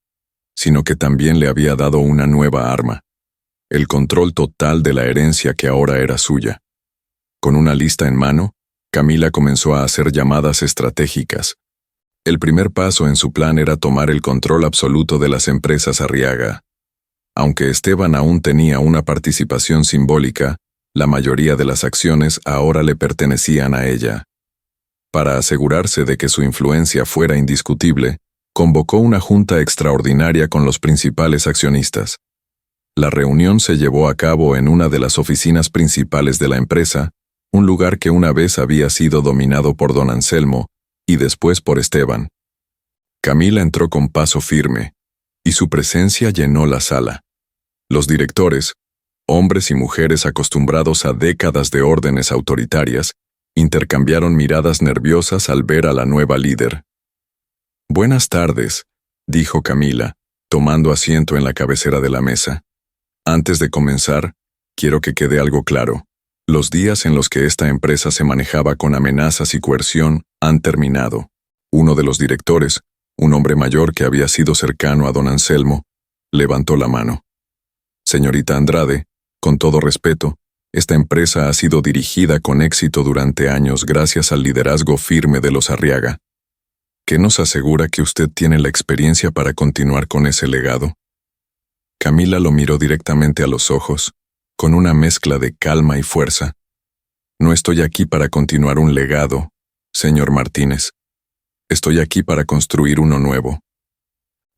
sino que también le había dado una nueva arma: el control total de la herencia que ahora era suya. Con una lista en mano, Camila comenzó a hacer llamadas estratégicas. El primer paso en su plan era tomar el control absoluto de las empresas Arriaga. Aunque Esteban aún tenía una participación simbólica, la mayoría de las acciones ahora le pertenecían a ella. Para asegurarse de que su influencia fuera indiscutible, convocó una junta extraordinaria con los principales accionistas. La reunión se llevó a cabo en una de las oficinas principales de la empresa, un lugar que una vez había sido dominado por don Anselmo y después por Esteban. Camila entró con paso firme, y su presencia llenó la sala. Los directores, hombres y mujeres acostumbrados a décadas de órdenes autoritarias, intercambiaron miradas nerviosas al ver a la nueva líder. «Buenas tardes», dijo Camila, tomando asiento en la cabecera de la mesa. «Antes de comenzar, quiero que quede algo claro. Los días en los que esta empresa se manejaba con amenazas y coerción han terminado». Uno de los directores, un hombre mayor que había sido cercano a don Anselmo, levantó la mano. «Señorita Andrade, con todo respeto, esta empresa ha sido dirigida con éxito durante años gracias al liderazgo firme de los Arriaga. ¿Qué nos asegura que usted tiene la experiencia para continuar con ese legado?». Camila lo miró directamente a los ojos, con una mezcla de calma y fuerza. «No estoy aquí para continuar un legado, señor Martínez. Estoy aquí para construir uno nuevo.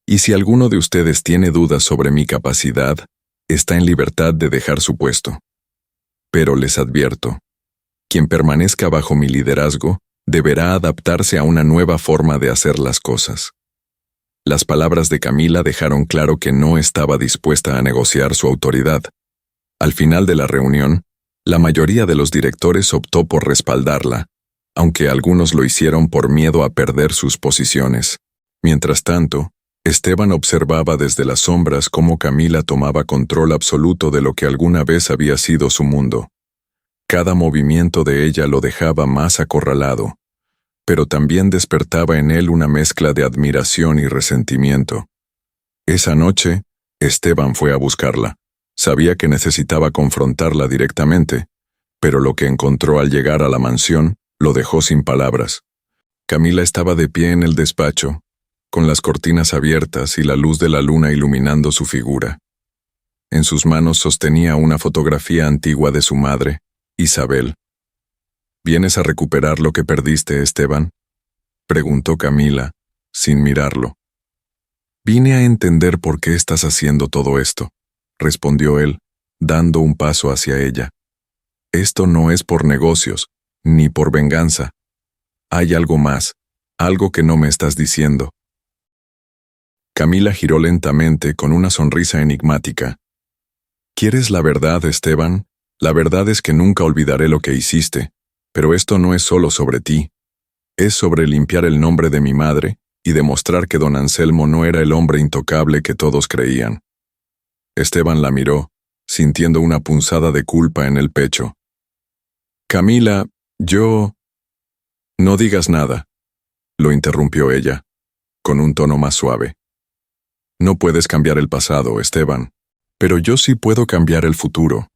Y si alguno de ustedes tiene dudas sobre mi capacidad, está en libertad de dejar su puesto. Pero les advierto, quien permanezca bajo mi liderazgo deberá adaptarse a una nueva forma de hacer las cosas». Las palabras de Camila dejaron claro que no estaba dispuesta a negociar su autoridad. Al final de la reunión, la mayoría de los directores optó por respaldarla, aunque algunos lo hicieron por miedo a perder sus posiciones. Mientras tanto, Esteban observaba desde las sombras cómo Camila tomaba control absoluto de lo que alguna vez había sido su mundo. Cada movimiento de ella lo dejaba más acorralado, pero también despertaba en él una mezcla de admiración y resentimiento. Esa noche, Esteban fue a buscarla. Sabía que necesitaba confrontarla directamente, pero lo que encontró al llegar a la mansión lo dejó sin palabras. Camila estaba de pie en el despacho, con las cortinas abiertas y la luz de la luna iluminando su figura. En sus manos sostenía una fotografía antigua de su madre, Isabel. ¿Vienes a recuperar lo que perdiste, Esteban?, preguntó Camila, sin mirarlo. Vine a entender por qué estás haciendo todo esto, respondió él, dando un paso hacia ella. Esto no es por negocios, ni por venganza. Hay algo más, algo que no me estás diciendo. Camila giró lentamente con una sonrisa enigmática. ¿Quieres la verdad, Esteban? La verdad es que nunca olvidaré lo que hiciste, pero esto no es solo sobre ti. Es sobre limpiar el nombre de mi madre y demostrar que don Anselmo no era el hombre intocable que todos creían. Esteban la miró, sintiendo una punzada de culpa en el pecho. Camila, yo... No digas nada, lo interrumpió ella, con un tono más suave. No puedes cambiar el pasado, Esteban, pero yo sí puedo cambiar el futuro.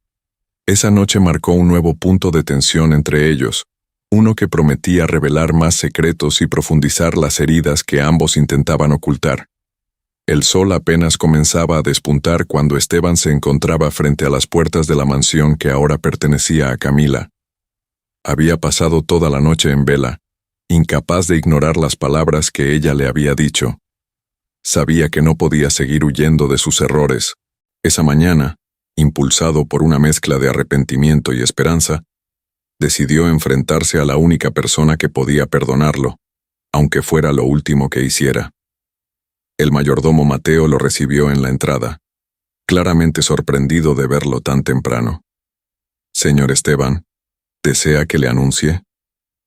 Esa noche marcó un nuevo punto de tensión entre ellos, uno que prometía revelar más secretos y profundizar las heridas que ambos intentaban ocultar. El sol apenas comenzaba a despuntar cuando Esteban se encontraba frente a las puertas de la mansión que ahora pertenecía a Camila. Había pasado toda la noche en vela, incapaz de ignorar las palabras que ella le había dicho. Sabía que no podía seguir huyendo de sus errores. Esa mañana, impulsado por una mezcla de arrepentimiento y esperanza, decidió enfrentarse a la única persona que podía perdonarlo, aunque fuera lo último que hiciera. El mayordomo Mateo lo recibió en la entrada, claramente sorprendido de verlo tan temprano. «Señor Esteban, ¿desea que le anuncie?»,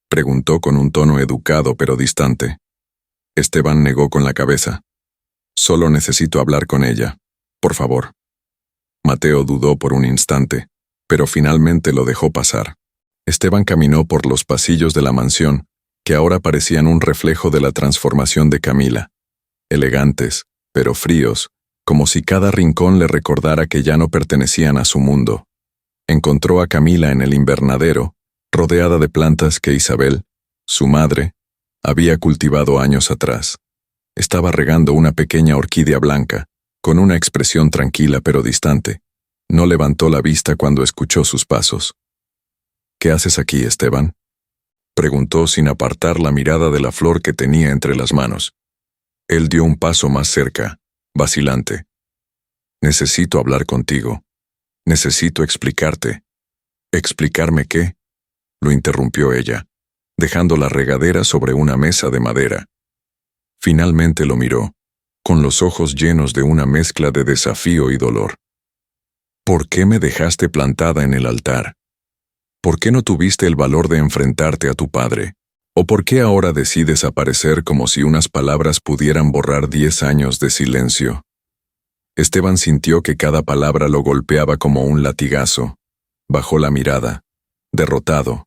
preguntó con un tono educado pero distante. Esteban negó con la cabeza. «Solo necesito hablar con ella, por favor». Mateo dudó por un instante, pero finalmente lo dejó pasar. Esteban caminó por los pasillos de la mansión, que ahora parecían un reflejo de la transformación de Camila. Elegantes, pero fríos, como si cada rincón le recordara que ya no pertenecían a su mundo. Encontró a Camila en el invernadero, rodeada de plantas que Isabel, su madre, había cultivado años atrás. Estaba regando una pequeña orquídea blanca, con una expresión tranquila pero distante. No levantó la vista cuando escuchó sus pasos. «¿Qué haces aquí, Esteban?», preguntó sin apartar la mirada de la flor que tenía entre las manos. Él dio un paso más cerca, vacilante. «Necesito hablar contigo. Necesito explicarte». «¿Explicarme qué?», lo interrumpió ella, dejando la regadera sobre una mesa de madera. Finalmente lo miró, con los ojos llenos de una mezcla de desafío y dolor. «¿Por qué me dejaste plantada en el altar? ¿Por qué no tuviste el valor de enfrentarte a tu padre? ¿O por qué ahora decides aparecer como si unas palabras pudieran borrar 10 años de silencio?». Esteban sintió que cada palabra lo golpeaba como un latigazo. Bajó la mirada, derrotado.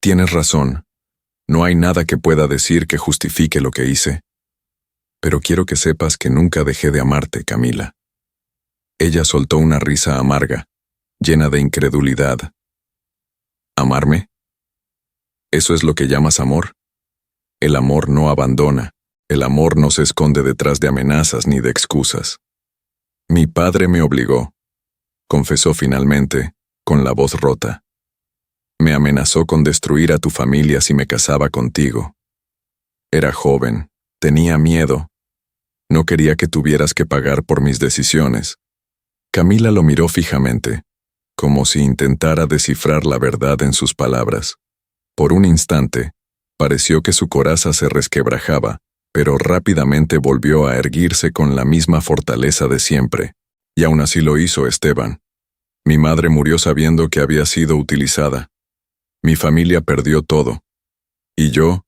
«Tienes razón. No hay nada que pueda decir que justifique lo que hice. Pero quiero que sepas que nunca dejé de amarte, Camila». Ella soltó una risa amarga, llena de incredulidad. «¿Amarme? ¿Eso es lo que llamas amor? El amor no abandona, el amor no se esconde detrás de amenazas ni de excusas». «Mi padre me obligó», confesó finalmente, con la voz rota. «Me amenazó con destruir a tu familia si me casaba contigo. Era joven, tenía miedo. No quería que tuvieras que pagar por mis decisiones». Camila lo miró fijamente, como si intentara descifrar la verdad en sus palabras. Por un instante, pareció que su coraza se resquebrajaba, pero rápidamente volvió a erguirse con la misma fortaleza de siempre. «Y aún así lo hizo, Esteban. Mi madre murió sabiendo que había sido utilizada. Mi familia perdió todo. Y yo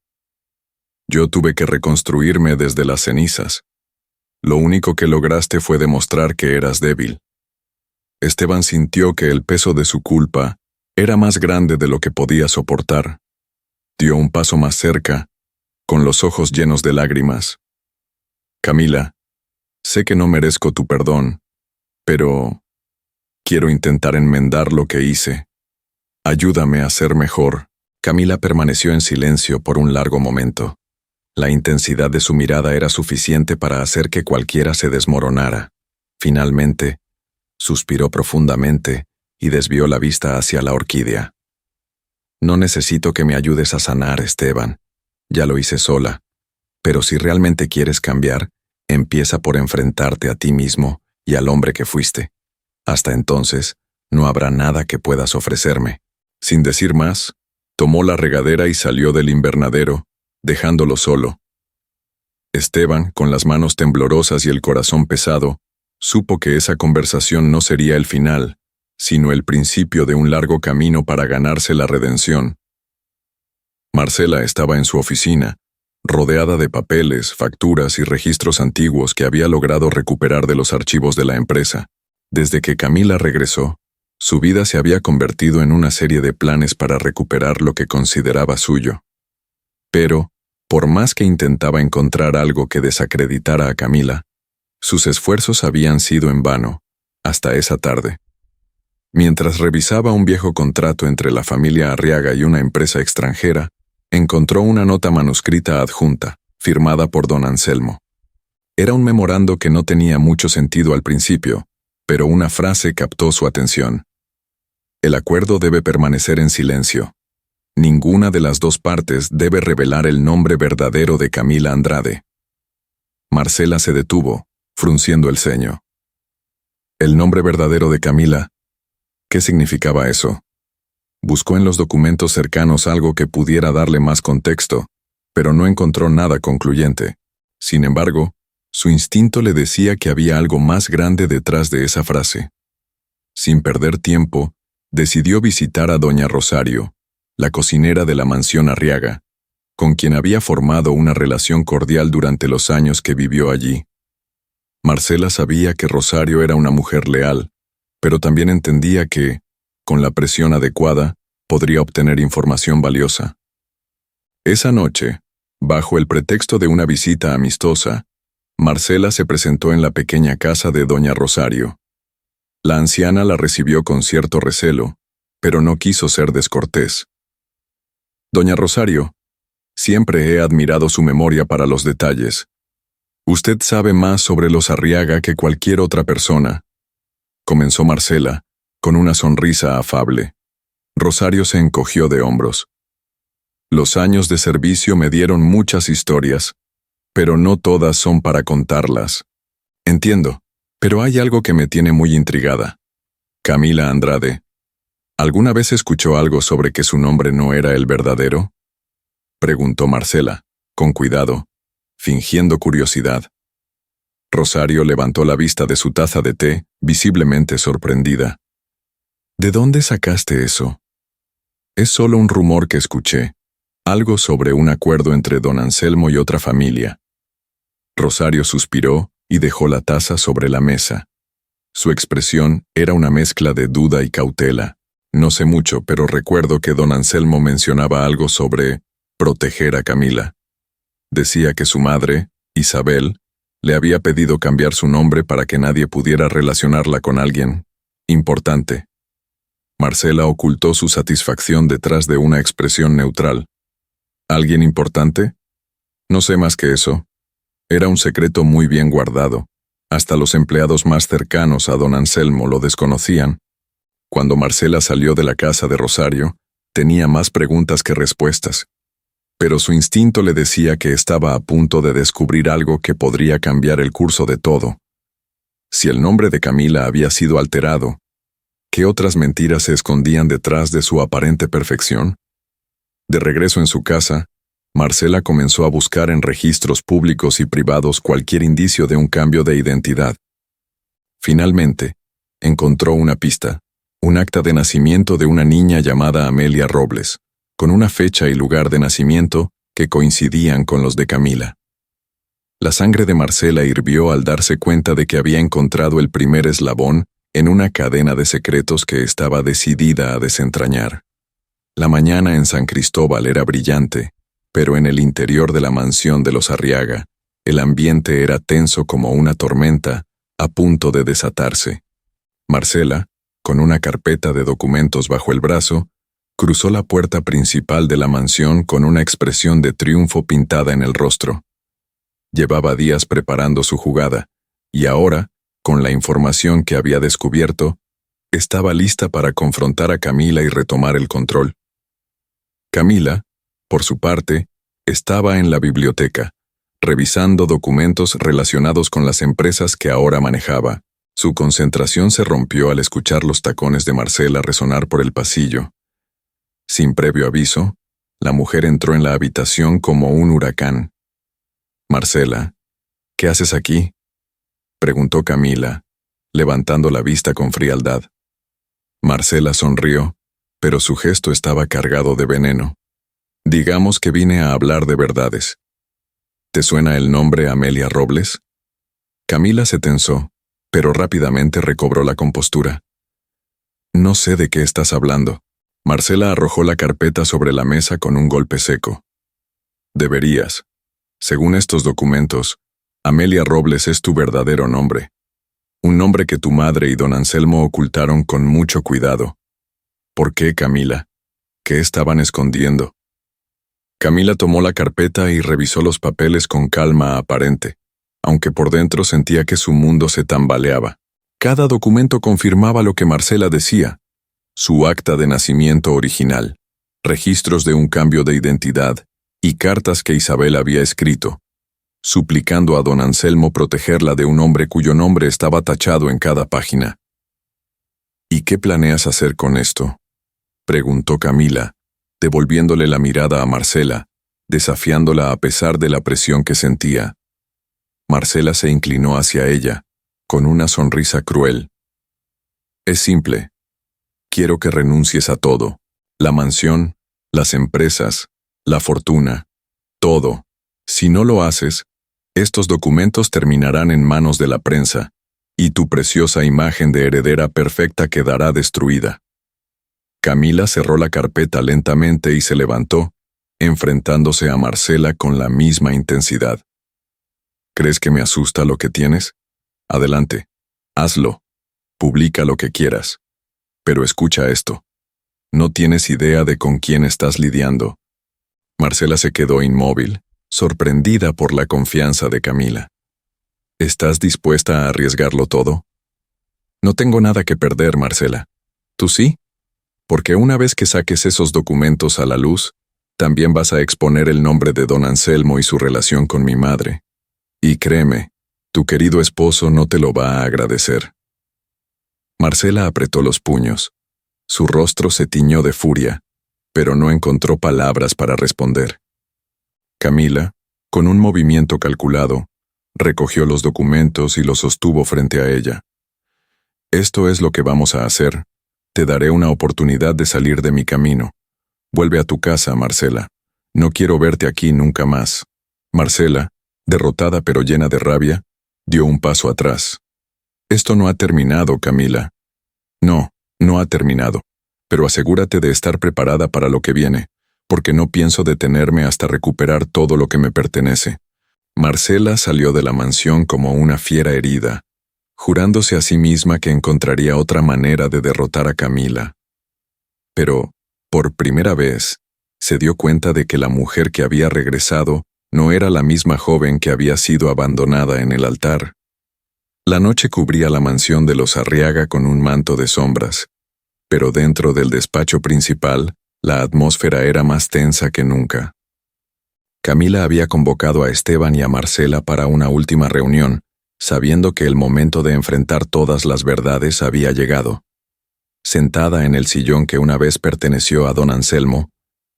tuve que reconstruirme desde las cenizas. Lo único que lograste fue demostrar que eras débil». Esteban sintió que el peso de su culpa era más grande de lo que podía soportar. Dio un paso más cerca, con los ojos llenos de lágrimas. «Camila, sé que no merezco tu perdón, pero quiero intentar enmendar lo que hice. Ayúdame a ser mejor». Camila permaneció en silencio por un largo momento. La intensidad de su mirada era suficiente para hacer que cualquiera se desmoronara. Finalmente, Suspiró profundamente y desvió la vista hacia la orquídea. No necesito que me ayudes a sanar, Esteban. Ya lo hice sola. Pero si realmente quieres cambiar, empieza por enfrentarte a ti mismo y al hombre que fuiste. Hasta entonces, no habrá nada que puedas ofrecerme. Sin decir más, tomó la regadera y salió del invernadero, dejándolo solo. Esteban, con las manos temblorosas y el corazón pesado, supo que esa conversación no sería el final, sino el principio de un largo camino para ganarse la redención. Marcela estaba en su oficina, rodeada de papeles, facturas y registros antiguos que había logrado recuperar de los archivos de la empresa. Desde que Camila regresó, su vida se había convertido en una serie de planes para recuperar lo que consideraba suyo. Pero, por más que intentaba encontrar algo que desacreditara a Camila, sus esfuerzos habían sido en vano, hasta esa tarde. Mientras revisaba un viejo contrato entre la familia Arriaga y una empresa extranjera, encontró una nota manuscrita adjunta, firmada por don Anselmo. Era un memorando que no tenía mucho sentido al principio, pero una frase captó su atención. El acuerdo debe permanecer en silencio. Ninguna de las dos partes debe revelar el nombre verdadero de Camila Andrade. Marcela se detuvo, frunciendo el ceño. ¿El nombre verdadero de Camila? ¿Qué significaba eso? Buscó en los documentos cercanos algo que pudiera darle más contexto, pero no encontró nada concluyente. Sin embargo, su instinto le decía que había algo más grande detrás de esa frase. Sin perder tiempo, decidió visitar a doña Rosario, la cocinera de la mansión Arriaga, con quien había formado una relación cordial durante los años que vivió allí. Marcela sabía que Rosario era una mujer leal, pero también entendía que, con la presión adecuada, podría obtener información valiosa. Esa noche, bajo el pretexto de una visita amistosa, Marcela se presentó en la pequeña casa de doña Rosario. La anciana la recibió con cierto recelo, pero no quiso ser descortés. Doña Rosario, siempre he admirado su memoria para los detalles. Usted sabe más sobre los Arriaga que cualquier otra persona, comenzó Marcela, con una sonrisa afable. Rosario se encogió de hombros. Los años de servicio me dieron muchas historias, pero no todas son para contarlas. Entiendo, pero hay algo que me tiene muy intrigada. Camila Andrade, ¿alguna vez escuchó algo sobre que su nombre no era el verdadero? Preguntó Marcela, con cuidado, fingiendo curiosidad. Rosario levantó la vista de su taza de té, visiblemente sorprendida. ¿De dónde sacaste eso? Es solo un rumor que escuché, algo sobre un acuerdo entre don Anselmo y otra familia. Rosario suspiró y dejó la taza sobre la mesa. Su expresión era una mezcla de duda y cautela. No sé mucho, pero recuerdo que don Anselmo mencionaba algo sobre proteger a Camila. Decía que su madre, Isabel, le había pedido cambiar su nombre para que nadie pudiera relacionarla con alguien importante. Marcela ocultó su satisfacción detrás de una expresión neutral. ¿Alguien importante? No sé más que eso. Era un secreto muy bien guardado. Hasta los empleados más cercanos a don Anselmo lo desconocían. Cuando Marcela salió de la casa de Rosario, tenía más preguntas que respuestas. Pero su instinto le decía que estaba a punto de descubrir algo que podría cambiar el curso de todo. Si el nombre de Camila había sido alterado, ¿qué otras mentiras se escondían detrás de su aparente perfección? De regreso en su casa, Marcela comenzó a buscar en registros públicos y privados cualquier indicio de un cambio de identidad. Finalmente, encontró una pista, un acta de nacimiento de una niña llamada Amelia Robles, con una fecha y lugar de nacimiento que coincidían con los de Camila. La sangre de Marcela hirvió al darse cuenta de que había encontrado el primer eslabón en una cadena de secretos que estaba decidida a desentrañar. La mañana en San Cristóbal era brillante, pero en el interior de la mansión de los Arriaga, el ambiente era tenso como una tormenta a punto de desatarse. Marcela, con una carpeta de documentos bajo el brazo, cruzó la puerta principal de la mansión con una expresión de triunfo pintada en el rostro. Llevaba días preparando su jugada, y ahora, con la información que había descubierto, estaba lista para confrontar a Camila y retomar el control. Camila, por su parte, estaba en la biblioteca, revisando documentos relacionados con las empresas que ahora manejaba. Su concentración se rompió al escuchar los tacones de Marcela resonar por el pasillo. Sin previo aviso, la mujer entró en la habitación como un huracán. «Marcela, ¿qué haces aquí?», preguntó Camila, levantando la vista con frialdad. Marcela sonrió, pero su gesto estaba cargado de veneno. «Digamos que vine a hablar de verdades. ¿Te suena el nombre Amelia Robles?». Camila se tensó, pero rápidamente recobró la compostura. «No sé de qué estás hablando». Marcela arrojó la carpeta sobre la mesa con un golpe seco. «Deberías. Según estos documentos, Amelia Robles es tu verdadero nombre. Un nombre que tu madre y don Anselmo ocultaron con mucho cuidado. ¿Por qué, Camila? ¿Qué estaban escondiendo?». Camila tomó la carpeta y revisó los papeles con calma aparente, aunque por dentro sentía que su mundo se tambaleaba. Cada documento confirmaba lo que Marcela decía: su acta de nacimiento original, registros de un cambio de identidad y cartas que Isabel había escrito, suplicando a don Anselmo protegerla de un hombre cuyo nombre estaba tachado en cada página. «¿Y qué planeas hacer con esto?», preguntó Camila, devolviéndole la mirada a Marcela, desafiándola a pesar de la presión que sentía. Marcela se inclinó hacia ella, con una sonrisa cruel. «Es simple. Quiero que renuncies a todo. La mansión, las empresas, la fortuna, todo. Si no lo haces, estos documentos terminarán en manos de la prensa, y tu preciosa imagen de heredera perfecta quedará destruida». Camila cerró la carpeta lentamente y se levantó, enfrentándose a Marcela con la misma intensidad. «¿Crees que me asusta lo que tienes? Adelante, hazlo, publica lo que quieras. Pero escucha esto. No tienes idea de con quién estás lidiando». Marcela se quedó inmóvil, sorprendida por la confianza de Camila. «¿Estás dispuesta a arriesgarlo todo?». «No tengo nada que perder, Marcela. ¿Tú sí? Porque una vez que saques esos documentos a la luz, también vas a exponer el nombre de don Anselmo y su relación con mi madre. Y créeme, tu querido esposo no te lo va a agradecer». Marcela apretó los puños. Su rostro se tiñó de furia, pero no encontró palabras para responder. Camila, con un movimiento calculado, recogió los documentos y los sostuvo frente a ella. «Esto es lo que vamos a hacer. Te daré una oportunidad de salir de mi camino. Vuelve a tu casa, Marcela. No quiero verte aquí nunca más». Marcela, derrotada pero llena de rabia, dio un paso atrás. «Esto no ha terminado, Camila». «No, no ha terminado. Pero asegúrate de estar preparada para lo que viene, porque no pienso detenerme hasta recuperar todo lo que me pertenece». Marcela salió de la mansión como una fiera herida, jurándose a sí misma que encontraría otra manera de derrotar a Camila. Pero, por primera vez, se dio cuenta de que la mujer que había regresado no era la misma joven que había sido abandonada en el altar. La noche cubría la mansión de los Arriaga con un manto de sombras, pero dentro del despacho principal, la atmósfera era más tensa que nunca. Camila había convocado a Esteban y a Marcela para una última reunión, sabiendo que el momento de enfrentar todas las verdades había llegado. Sentada en el sillón que una vez perteneció a don Anselmo,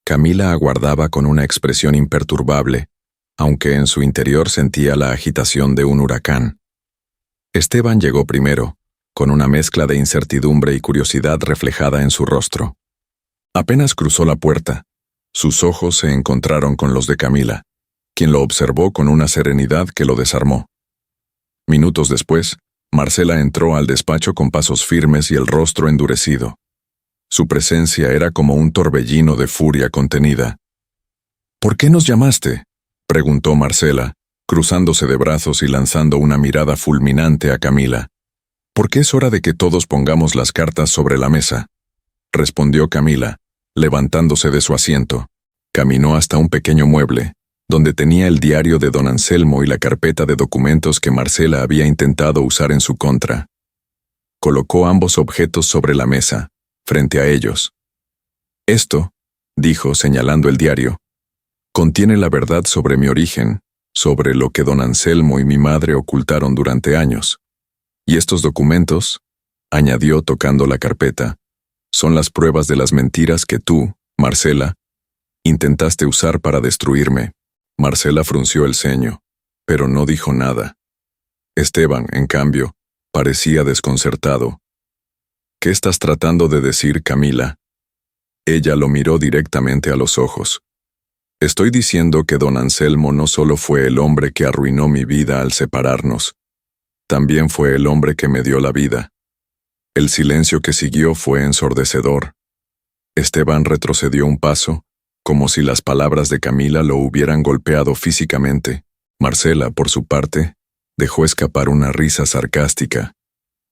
Camila aguardaba con una expresión imperturbable, aunque en su interior sentía la agitación de un huracán. Esteban llegó primero, con una mezcla de incertidumbre y curiosidad reflejada en su rostro. Apenas cruzó la puerta, sus ojos se encontraron con los de Camila, quien lo observó con una serenidad que lo desarmó. Minutos después, Marcela entró al despacho con pasos firmes y el rostro endurecido. Su presencia era como un torbellino de furia contenida. «¿Por qué nos llamaste?», preguntó Marcela, cruzándose de brazos y lanzando una mirada fulminante a Camila. «Porque es hora de que todos pongamos las cartas sobre la mesa», respondió Camila, levantándose de su asiento. Caminó hasta un pequeño mueble, donde tenía el diario de don Anselmo y la carpeta de documentos que Marcela había intentado usar en su contra. Colocó ambos objetos sobre la mesa, frente a ellos. Esto, dijo señalando el diario, contiene la verdad sobre mi origen, sobre lo que don Anselmo y mi madre ocultaron durante años. Y estos documentos, añadió tocando la carpeta, son las pruebas de las mentiras que tú, Marcela, intentaste usar para destruirme. Marcela frunció el ceño, pero no dijo nada. Esteban, en cambio, parecía desconcertado. ¿Qué estás tratando de decir, Camila? Ella lo miró directamente a los ojos. Estoy diciendo que don Anselmo no solo fue el hombre que arruinó mi vida al separarnos, también fue el hombre que me dio la vida. El silencio que siguió fue ensordecedor. Esteban retrocedió un paso, como si las palabras de Camila lo hubieran golpeado físicamente. Marcela, por su parte, dejó escapar una risa sarcástica.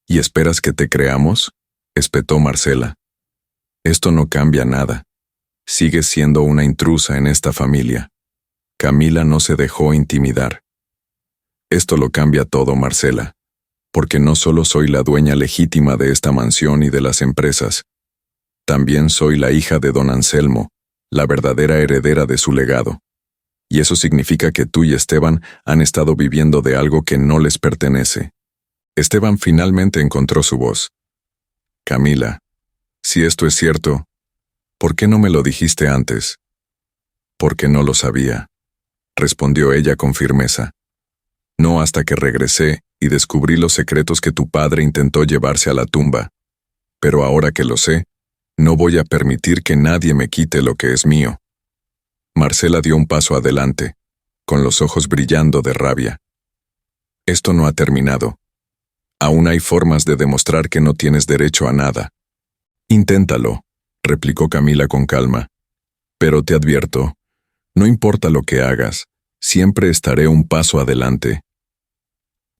¿Y esperas que te creamos?, espetó Marcela. Esto no cambia nada. Sigues siendo una intrusa en esta familia. Camila no se dejó intimidar. Esto lo cambia todo, Marcela, porque no solo soy la dueña legítima de esta mansión y de las empresas, también soy la hija de don Anselmo, la verdadera heredera de su legado. Y eso significa que tú y Esteban han estado viviendo de algo que no les pertenece. Esteban finalmente encontró su voz. Camila, si esto es cierto, ¿por qué no me lo dijiste antes? Porque no lo sabía, respondió ella con firmeza. No hasta que regresé y descubrí los secretos que tu padre intentó llevarse a la tumba. Pero ahora que lo sé, no voy a permitir que nadie me quite lo que es mío. Marcela dio un paso adelante, con los ojos brillando de rabia. Esto no ha terminado. Aún hay formas de demostrar que no tienes derecho a nada. Inténtalo, replicó Camila con calma. Pero te advierto, no importa lo que hagas, siempre estaré un paso adelante.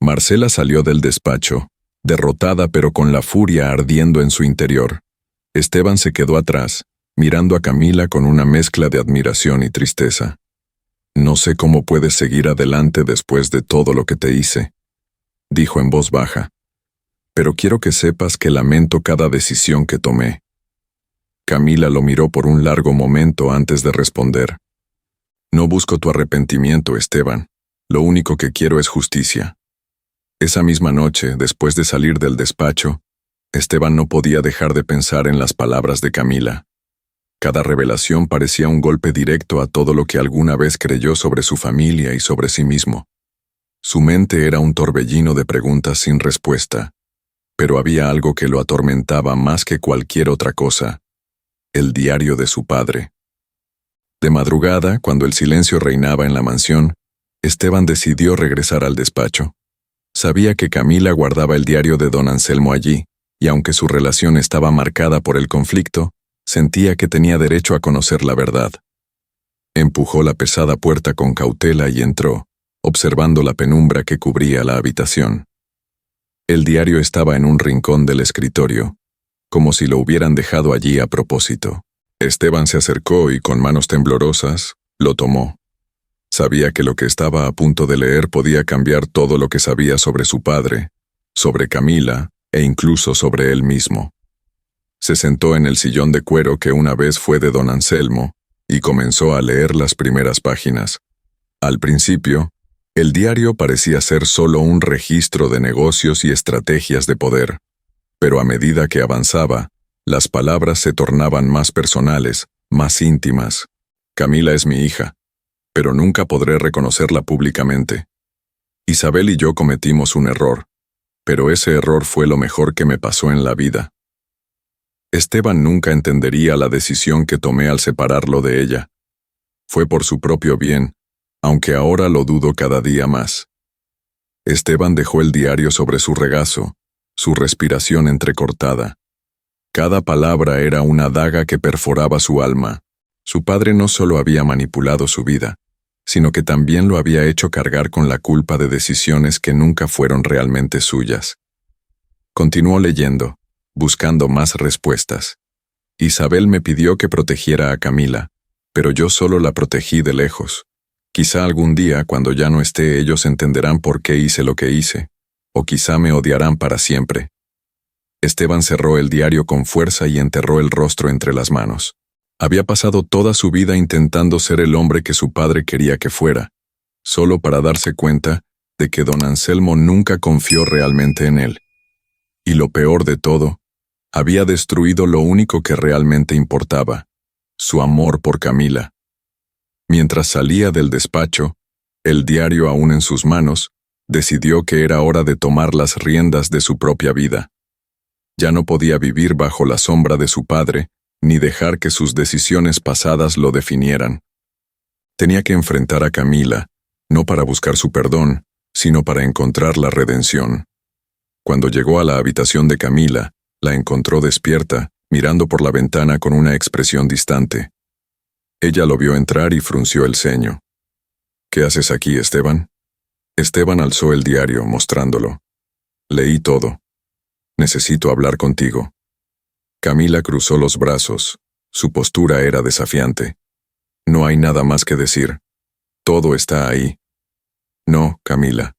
Marcela salió del despacho, derrotada pero con la furia ardiendo en su interior. Esteban se quedó atrás, mirando a Camila con una mezcla de admiración y tristeza. No sé cómo puedes seguir adelante después de todo lo que te hice, dijo en voz baja. Pero quiero que sepas que lamento cada decisión que tomé. Camila lo miró por un largo momento antes de responder. No busco tu arrepentimiento, Esteban. Lo único que quiero es justicia. Esa misma noche, después de salir del despacho, Esteban no podía dejar de pensar en las palabras de Camila. Cada revelación parecía un golpe directo a todo lo que alguna vez creyó sobre su familia y sobre sí mismo. Su mente era un torbellino de preguntas sin respuesta, pero había algo que lo atormentaba más que cualquier otra cosa: el diario de su padre. De madrugada, cuando el silencio reinaba en la mansión, Esteban decidió regresar al despacho. Sabía que Camila guardaba el diario de don Anselmo allí, y aunque su relación estaba marcada por el conflicto, sentía que tenía derecho a conocer la verdad. Empujó la pesada puerta con cautela y entró, observando la penumbra que cubría la habitación. El diario estaba en un rincón del escritorio, como si lo hubieran dejado allí a propósito. Esteban se acercó y con manos temblorosas, lo tomó. Sabía que lo que estaba a punto de leer podía cambiar todo lo que sabía sobre su padre, sobre Camila e incluso sobre él mismo. Se sentó en el sillón de cuero que una vez fue de don Anselmo y comenzó a leer las primeras páginas. Al principio, el diario parecía ser solo un registro de negocios y estrategias de poder, pero a medida que avanzaba, las palabras se tornaban más personales, más íntimas. Camila es mi hija, pero nunca podré reconocerla públicamente. Isabel y yo cometimos un error, pero ese error fue lo mejor que me pasó en la vida. Esteban nunca entendería la decisión que tomé al separarlo de ella. Fue por su propio bien, aunque ahora lo dudo cada día más. Esteban dejó el diario sobre su regazo, su respiración entrecortada. Cada palabra era una daga que perforaba su alma. Su padre no solo había manipulado su vida, sino que también lo había hecho cargar con la culpa de decisiones que nunca fueron realmente suyas. Continuó leyendo, buscando más respuestas. Isabel me pidió que protegiera a Camila, pero yo solo la protegí de lejos. Quizá algún día, cuando ya no esté, ellos entenderán por qué hice lo que hice, o quizá me odiarán para siempre. Esteban cerró el diario con fuerza y enterró el rostro entre las manos. Había pasado toda su vida intentando ser el hombre que su padre quería que fuera, solo para darse cuenta de que don Anselmo nunca confió realmente en él. Y lo peor de todo, había destruido lo único que realmente importaba, su amor por Camila. Mientras salía del despacho, el diario aún en sus manos, decidió que era hora de tomar las riendas de su propia vida. Ya no podía vivir bajo la sombra de su padre, ni dejar que sus decisiones pasadas lo definieran. Tenía que enfrentar a Camila, no para buscar su perdón, sino para encontrar la redención. Cuando llegó a la habitación de Camila, la encontró despierta, mirando por la ventana con una expresión distante. Ella lo vio entrar y frunció el ceño. «¿Qué haces aquí, Esteban?» Esteban alzó el diario, mostrándolo. «Leí todo. Necesito hablar contigo». Camila cruzó los brazos. Su postura era desafiante. «No hay nada más que decir. Todo está ahí». «No, Camila.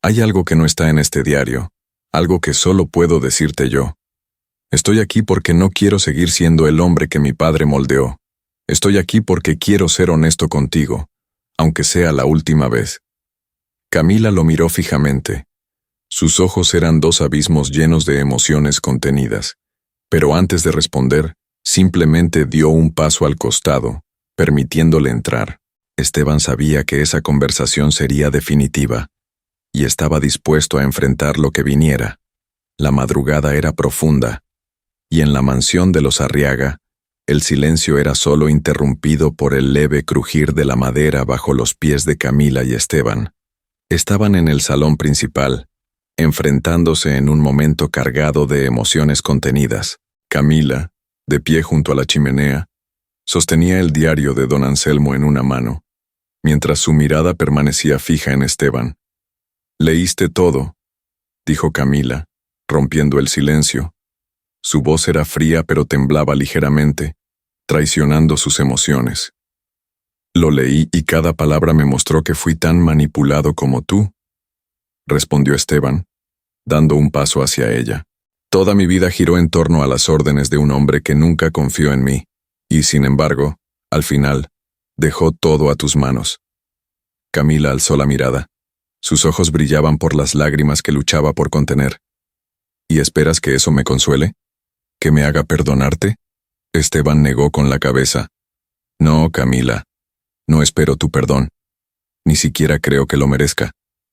Hay algo que no está en este diario, algo que solo puedo decirte yo. Estoy aquí porque no quiero seguir siendo el hombre que mi padre moldeó. Estoy aquí porque quiero ser honesto contigo, aunque sea la última vez». Camila lo miró fijamente. Sus ojos eran dos abismos llenos de emociones contenidas, pero antes de responder, simplemente dio un paso al costado, permitiéndole entrar. Esteban sabía que esa conversación sería definitiva, y estaba dispuesto a enfrentar lo que viniera. La madrugada era profunda, y en la mansión de los Arriaga, el silencio era solo interrumpido por el leve crujir de la madera bajo los pies de Camila y Esteban. Estaban en el salón principal, enfrentándose en un momento cargado de emociones contenidas. Camila, de pie junto a la chimenea, sostenía el diario de don Anselmo en una mano, mientras su mirada permanecía fija en Esteban. «Leíste todo», dijo Camila, rompiendo el silencio. Su voz era fría pero temblaba ligeramente, traicionando sus emociones. «Lo leí y cada palabra me mostró que fui tan manipulado como tú», respondió Esteban, dando un paso hacia ella. «Toda mi vida giró en torno a las órdenes de un hombre que nunca confió en mí, y sin embargo, al final, dejó todo a tus manos». Camila alzó la mirada. Sus ojos brillaban por las lágrimas que luchaba por contener. «¿Y esperas que eso me consuele? ¿Que me haga perdonarte?» Esteban negó con la cabeza. «No, Camila, no espero tu perdón. Ni siquiera creo que lo merezca.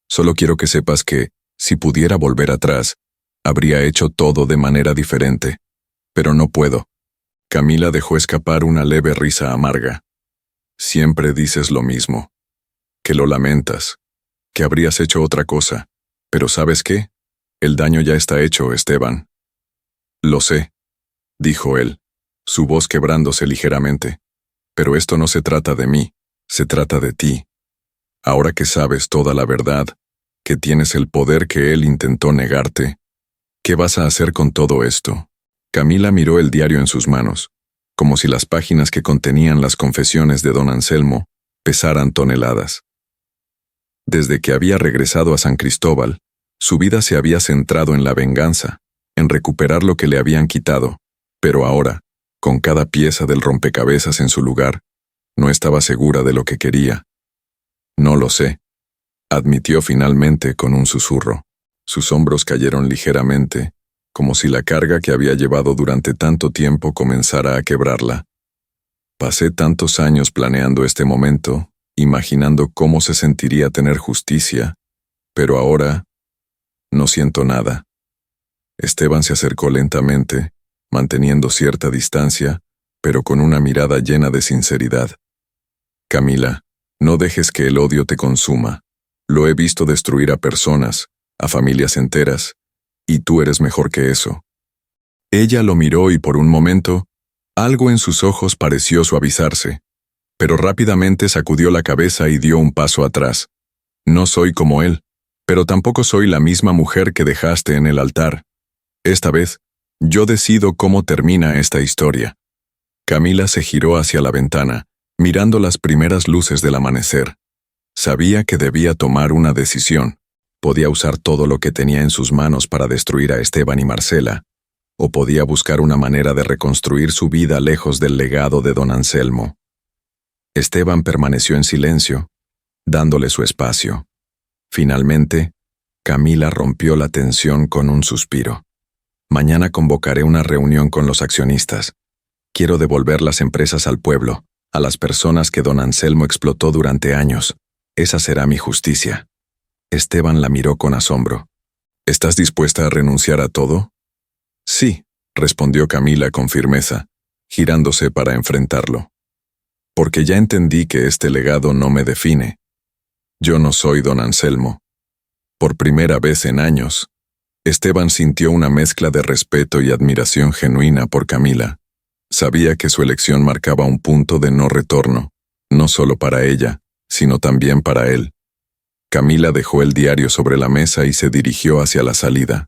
Solo quiero que sepas que, si pudiera volver atrás, habría hecho todo de manera diferente. Pero no puedo». Camila dejó escapar una leve risa amarga. «Siempre dices lo mismo. Que lo lamentas. Que habrías hecho otra cosa. Pero ¿sabes qué? El daño ya está hecho, Esteban». «Lo sé», dijo él, su voz quebrándose ligeramente. «Pero esto no se trata de mí, se trata de ti. Ahora que sabes toda la verdad, que tienes el poder que él intentó negarte, ¿qué vas a hacer con todo esto?» Camila miró el diario en sus manos, como si las páginas que contenían las confesiones de don Anselmo pesaran toneladas. Desde que había regresado a San Cristóbal, su vida se había centrado en la venganza, en recuperar lo que le habían quitado, pero ahora, con cada pieza del rompecabezas en su lugar, no estaba segura de lo que quería. «No lo sé», admitió finalmente con un susurro. Sus hombros cayeron ligeramente, como si la carga que había llevado durante tanto tiempo comenzara a quebrarla. «Pasé tantos años planeando este momento, imaginando cómo se sentiría tener justicia, pero ahora no siento nada». Esteban se acercó lentamente, manteniendo cierta distancia, pero con una mirada llena de sinceridad. «Camila, no dejes que el odio te consuma. Lo he visto destruir a personas, a familias enteras, y tú eres mejor que eso». Ella lo miró y por un momento, algo en sus ojos pareció suavizarse, pero rápidamente sacudió la cabeza y dio un paso atrás. «No soy como él, pero tampoco soy la misma mujer que dejaste en el altar. Esta vez, yo decido cómo termina esta historia». Camila se giró hacia la ventana, Mirando las primeras luces del amanecer, sabía que debía tomar una decisión. Podía usar todo lo que tenía en sus manos para destruir a Esteban y Marcela, o podía buscar una manera de reconstruir su vida lejos del legado de don Anselmo. Esteban permaneció en silencio, dándole su espacio. Finalmente, Camila rompió la tensión con un suspiro. Mañana convocaré una reunión con los accionistas. Quiero devolver las empresas al pueblo, a las personas que don Anselmo explotó durante años. Esa será mi justicia. Esteban la miró con asombro. ¿Estás dispuesta a renunciar a todo? Sí, respondió Camila con firmeza, girándose para enfrentarlo. Porque ya entendí que este legado no me define. Yo no soy don Anselmo. Por primera vez en años, Esteban sintió una mezcla de respeto y admiración genuina por Camila. Sabía que su elección marcaba un punto de no retorno, no solo para ella, sino también para él. Camila dejó el diario sobre la mesa y se dirigió hacia la salida.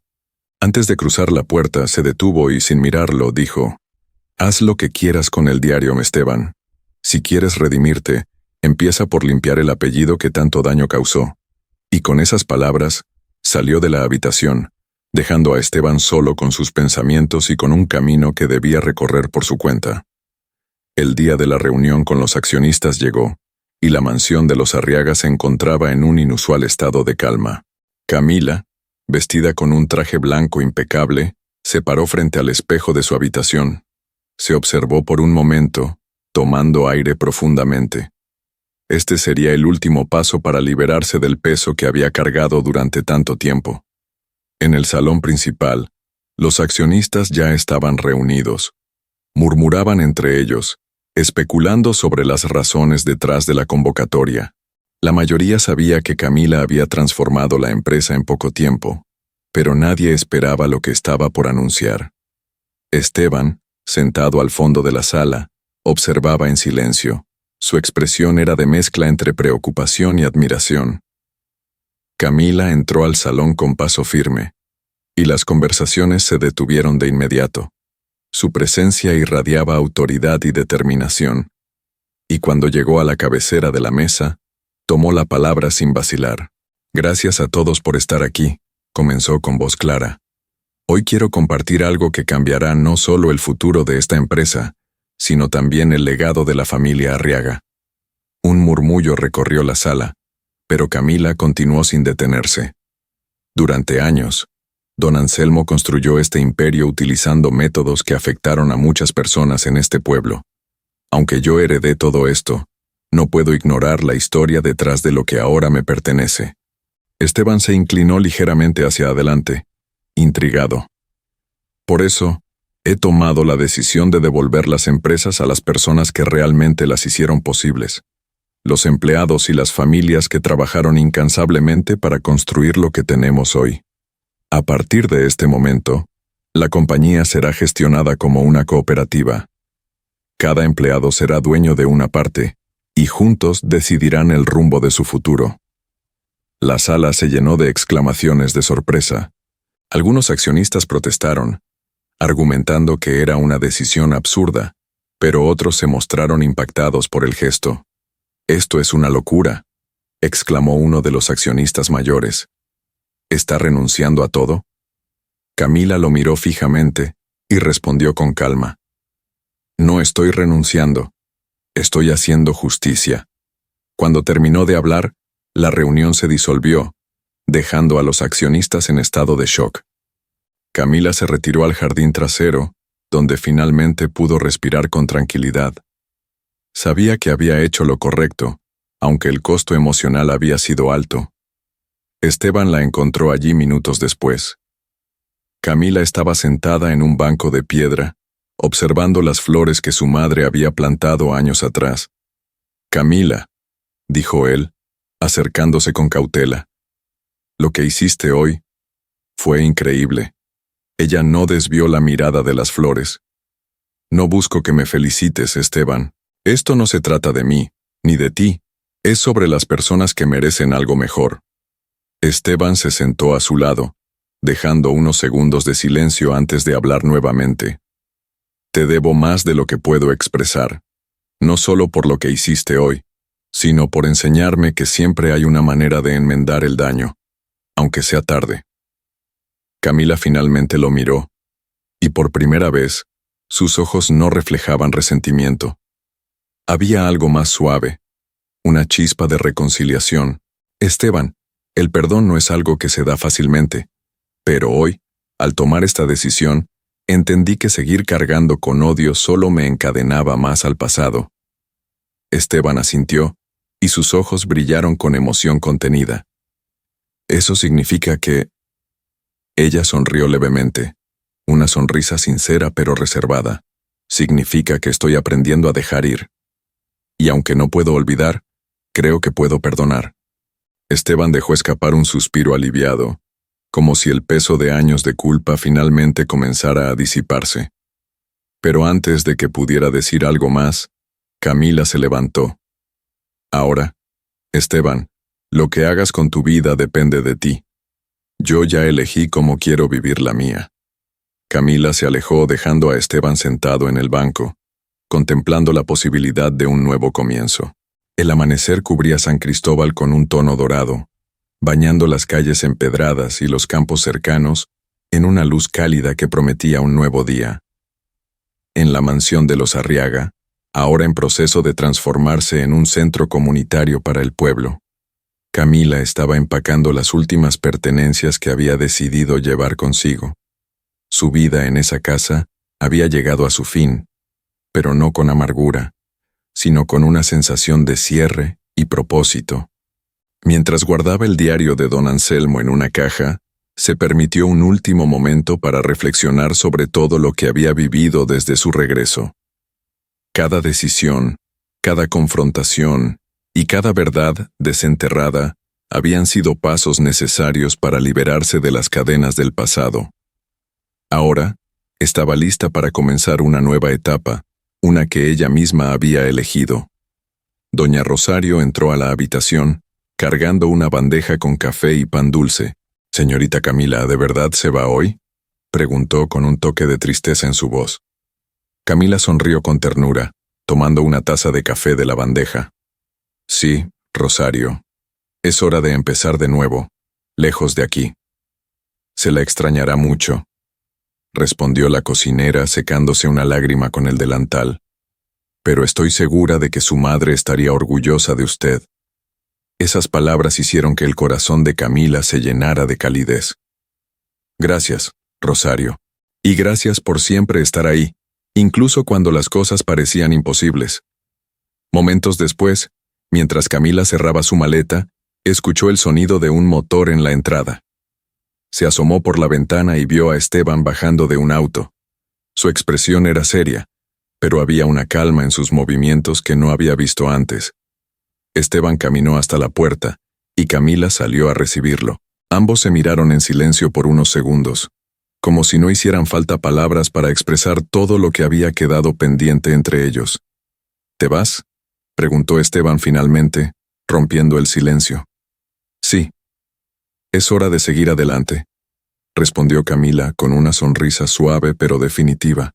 Antes de cruzar la puerta, se detuvo y sin mirarlo dijo: «Haz lo que quieras con el diario, Esteban. Si quieres redimirte, empieza por limpiar el apellido que tanto daño causó». Y con esas palabras, salió de la habitación, dejando a Esteban solo con sus pensamientos y con un camino que debía recorrer por su cuenta. El día de la reunión con los accionistas llegó, y la mansión de los Arriaga se encontraba en un inusual estado de calma. Camila, vestida con un traje blanco impecable, se paró frente al espejo de su habitación. Se observó por un momento, tomando aire profundamente. Este sería el último paso para liberarse del peso que había cargado durante tanto tiempo. En el salón principal, los accionistas ya estaban reunidos. Murmuraban entre ellos, especulando sobre las razones detrás de la convocatoria. La mayoría sabía que Camila había transformado la empresa en poco tiempo, pero nadie esperaba lo que estaba por anunciar. Esteban, sentado al fondo de la sala, observaba en silencio. Su expresión era de mezcla entre preocupación y admiración. Camila entró al salón con paso firme, y las conversaciones se detuvieron de inmediato. Su presencia irradiaba autoridad y determinación, y cuando llegó a la cabecera de la mesa, tomó la palabra sin vacilar. «Gracias a todos por estar aquí», comenzó con voz clara. «Hoy quiero compartir algo que cambiará no solo el futuro de esta empresa, sino también el legado de la familia Arriaga». Un murmullo recorrió la sala, pero Camila continuó sin detenerse. Durante años, don Anselmo construyó este imperio utilizando métodos que afectaron a muchas personas en este pueblo. Aunque yo heredé todo esto, no puedo ignorar la historia detrás de lo que ahora me pertenece. Esteban se inclinó ligeramente hacia adelante, intrigado. Por eso, he tomado la decisión de devolver las empresas a las personas que realmente las hicieron posibles. Los empleados y las familias que trabajaron incansablemente para construir lo que tenemos hoy. A partir de este momento, la compañía será gestionada como una cooperativa. Cada empleado será dueño de una parte, y juntos decidirán el rumbo de su futuro. La sala se llenó de exclamaciones de sorpresa. Algunos accionistas protestaron, argumentando que era una decisión absurda, pero otros se mostraron impactados por el gesto. «Esto es una locura», exclamó uno de los accionistas mayores. «¿Está renunciando a todo?». Camila lo miró fijamente y respondió con calma. «No estoy renunciando. Estoy haciendo justicia». Cuando terminó de hablar, la reunión se disolvió, dejando a los accionistas en estado de shock. Camila se retiró al jardín trasero, donde finalmente pudo respirar con tranquilidad. Sabía que había hecho lo correcto, aunque el costo emocional había sido alto. Esteban la encontró allí minutos después. Camila estaba sentada en un banco de piedra, observando las flores que su madre había plantado años atrás. «Camila», dijo él, acercándose con cautela, «lo que hiciste hoy fue increíble». Ella no desvió la mirada de las flores. «No busco que me felicites, Esteban. Esto no se trata de mí, ni de ti. Es sobre las personas que merecen algo mejor». Esteban se sentó a su lado, dejando unos segundos de silencio antes de hablar nuevamente. «Te debo más de lo que puedo expresar. no solo por lo que hiciste hoy, sino por enseñarme que siempre hay una manera de enmendar el daño, aunque sea tarde. Camila finalmente lo miró, y por primera vez, sus ojos no reflejaban resentimiento. Había algo más suave, una chispa de reconciliación. Esteban, el perdón no es algo que se da fácilmente, pero hoy, al tomar esta decisión, entendí que seguir cargando con odio solo me encadenaba más al pasado. Esteban asintió, y sus ojos brillaron con emoción contenida. Eso significa que... Ella sonrió levemente, una sonrisa sincera pero reservada. Significa que estoy aprendiendo a dejar ir. Y aunque no puedo olvidar, creo que puedo perdonar. Esteban dejó escapar un suspiro aliviado, como si el peso de años de culpa finalmente comenzara a disiparse. Pero antes de que pudiera decir algo más, Camila se levantó. Ahora, Esteban, lo que hagas con tu vida depende de ti. Yo ya elegí cómo quiero vivir la mía. Camila se alejó dejando a Esteban sentado en el banco, contemplando la posibilidad de un nuevo comienzo. El amanecer cubría San Cristóbal con un tono dorado, bañando las calles empedradas y los campos cercanos en una luz cálida que prometía un nuevo día. En la mansión de los Arriaga, ahora en proceso de transformarse en un centro comunitario para el pueblo, Camila estaba empacando las últimas pertenencias que había decidido llevar consigo. Su vida en esa casa había llegado a su fin, pero no con amargura, sino con una sensación de cierre y propósito. Mientras guardaba el diario de don Anselmo en una caja, se permitió un último momento para reflexionar sobre todo lo que había vivido desde su regreso. Cada decisión, cada confrontación y cada verdad desenterrada habían sido pasos necesarios para liberarse de las cadenas del pasado. Ahora, estaba lista para comenzar una nueva etapa, una que ella misma había elegido. Doña Rosario entró a la habitación, cargando una bandeja con café y pan dulce. «Señorita Camila, ¿de verdad se va hoy?», preguntó con un toque de tristeza en su voz. Camila sonrió con ternura, tomando una taza de café de la bandeja. «Sí, Rosario. Es hora de empezar de nuevo, lejos de aquí. Se la extrañará mucho», respondió la cocinera secándose una lágrima con el delantal. «Pero estoy segura de que su madre estaría orgullosa de usted». Esas palabras hicieron que el corazón de Camila se llenara de calidez. «Gracias, Rosario. Y gracias por siempre estar ahí, incluso cuando las cosas parecían imposibles». Momentos después, mientras Camila cerraba su maleta, escuchó el sonido de un motor en la entrada. Se asomó por la ventana y vio a Esteban bajando de un auto. Su expresión era seria, pero había una calma en sus movimientos que no había visto antes. Esteban caminó hasta la puerta, y Camila salió a recibirlo. Ambos se miraron en silencio por unos segundos, como si no hicieran falta palabras para expresar todo lo que había quedado pendiente entre ellos. «¿Te vas?», preguntó Esteban finalmente, rompiendo el silencio. «Sí. Es hora de seguir adelante», respondió Camila con una sonrisa suave pero definitiva.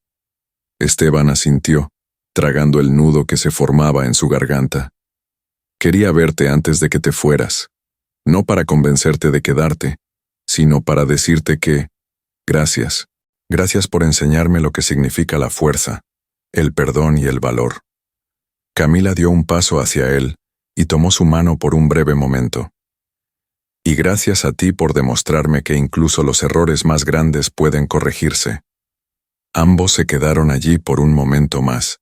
Esteban asintió, tragando el nudo que se formaba en su garganta. «Quería verte antes de que te fueras, no para convencerte de quedarte, sino para decirte que, gracias. Gracias por enseñarme lo que significa la fuerza, el perdón y el valor». Camila dio un paso hacia él y tomó su mano por un breve momento. «Y gracias a ti por demostrarme que incluso los errores más grandes pueden corregirse». Ambos se quedaron allí por un momento más,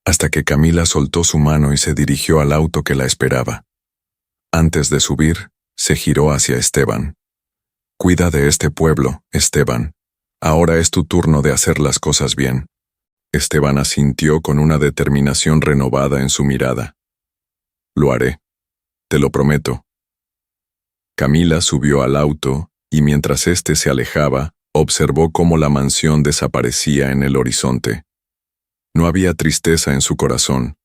hasta que Camila soltó su mano y se dirigió al auto que la esperaba. Antes de subir, se giró hacia Esteban. «Cuida de este pueblo, Esteban. Ahora es tu turno de hacer las cosas bien». Esteban asintió con una determinación renovada en su mirada. «Lo haré. Te lo prometo». Camila subió al auto, y mientras éste se alejaba, observó cómo la mansión desaparecía en el horizonte. No había tristeza en su corazón,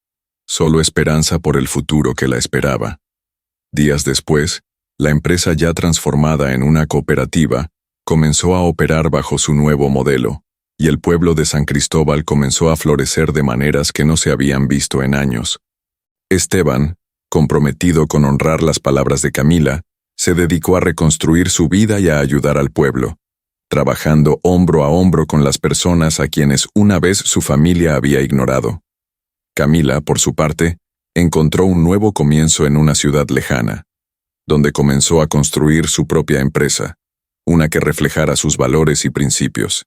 solo esperanza por el futuro que la esperaba. Días después, la empresa ya transformada en una cooperativa, comenzó a operar bajo su nuevo modelo, y el pueblo de San Cristóbal comenzó a florecer de maneras que no se habían visto en años. Esteban, comprometido con honrar las palabras de Camila, se dedicó a reconstruir su vida y a ayudar al pueblo, trabajando hombro a hombro con las personas a quienes una vez su familia había ignorado. Camila, por su parte, encontró un nuevo comienzo en una ciudad lejana, donde comenzó a construir su propia empresa, una que reflejara sus valores y principios.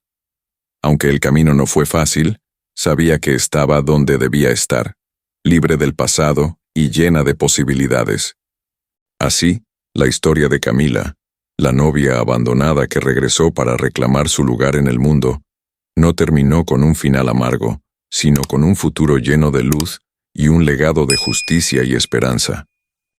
Aunque el camino no fue fácil, sabía que estaba donde debía estar, libre del pasado y llena de posibilidades. Así, la historia de Camila, la novia abandonada que regresó para reclamar su lugar en el mundo, no terminó con un final amargo, sino con un futuro lleno de luz y un legado de justicia y esperanza.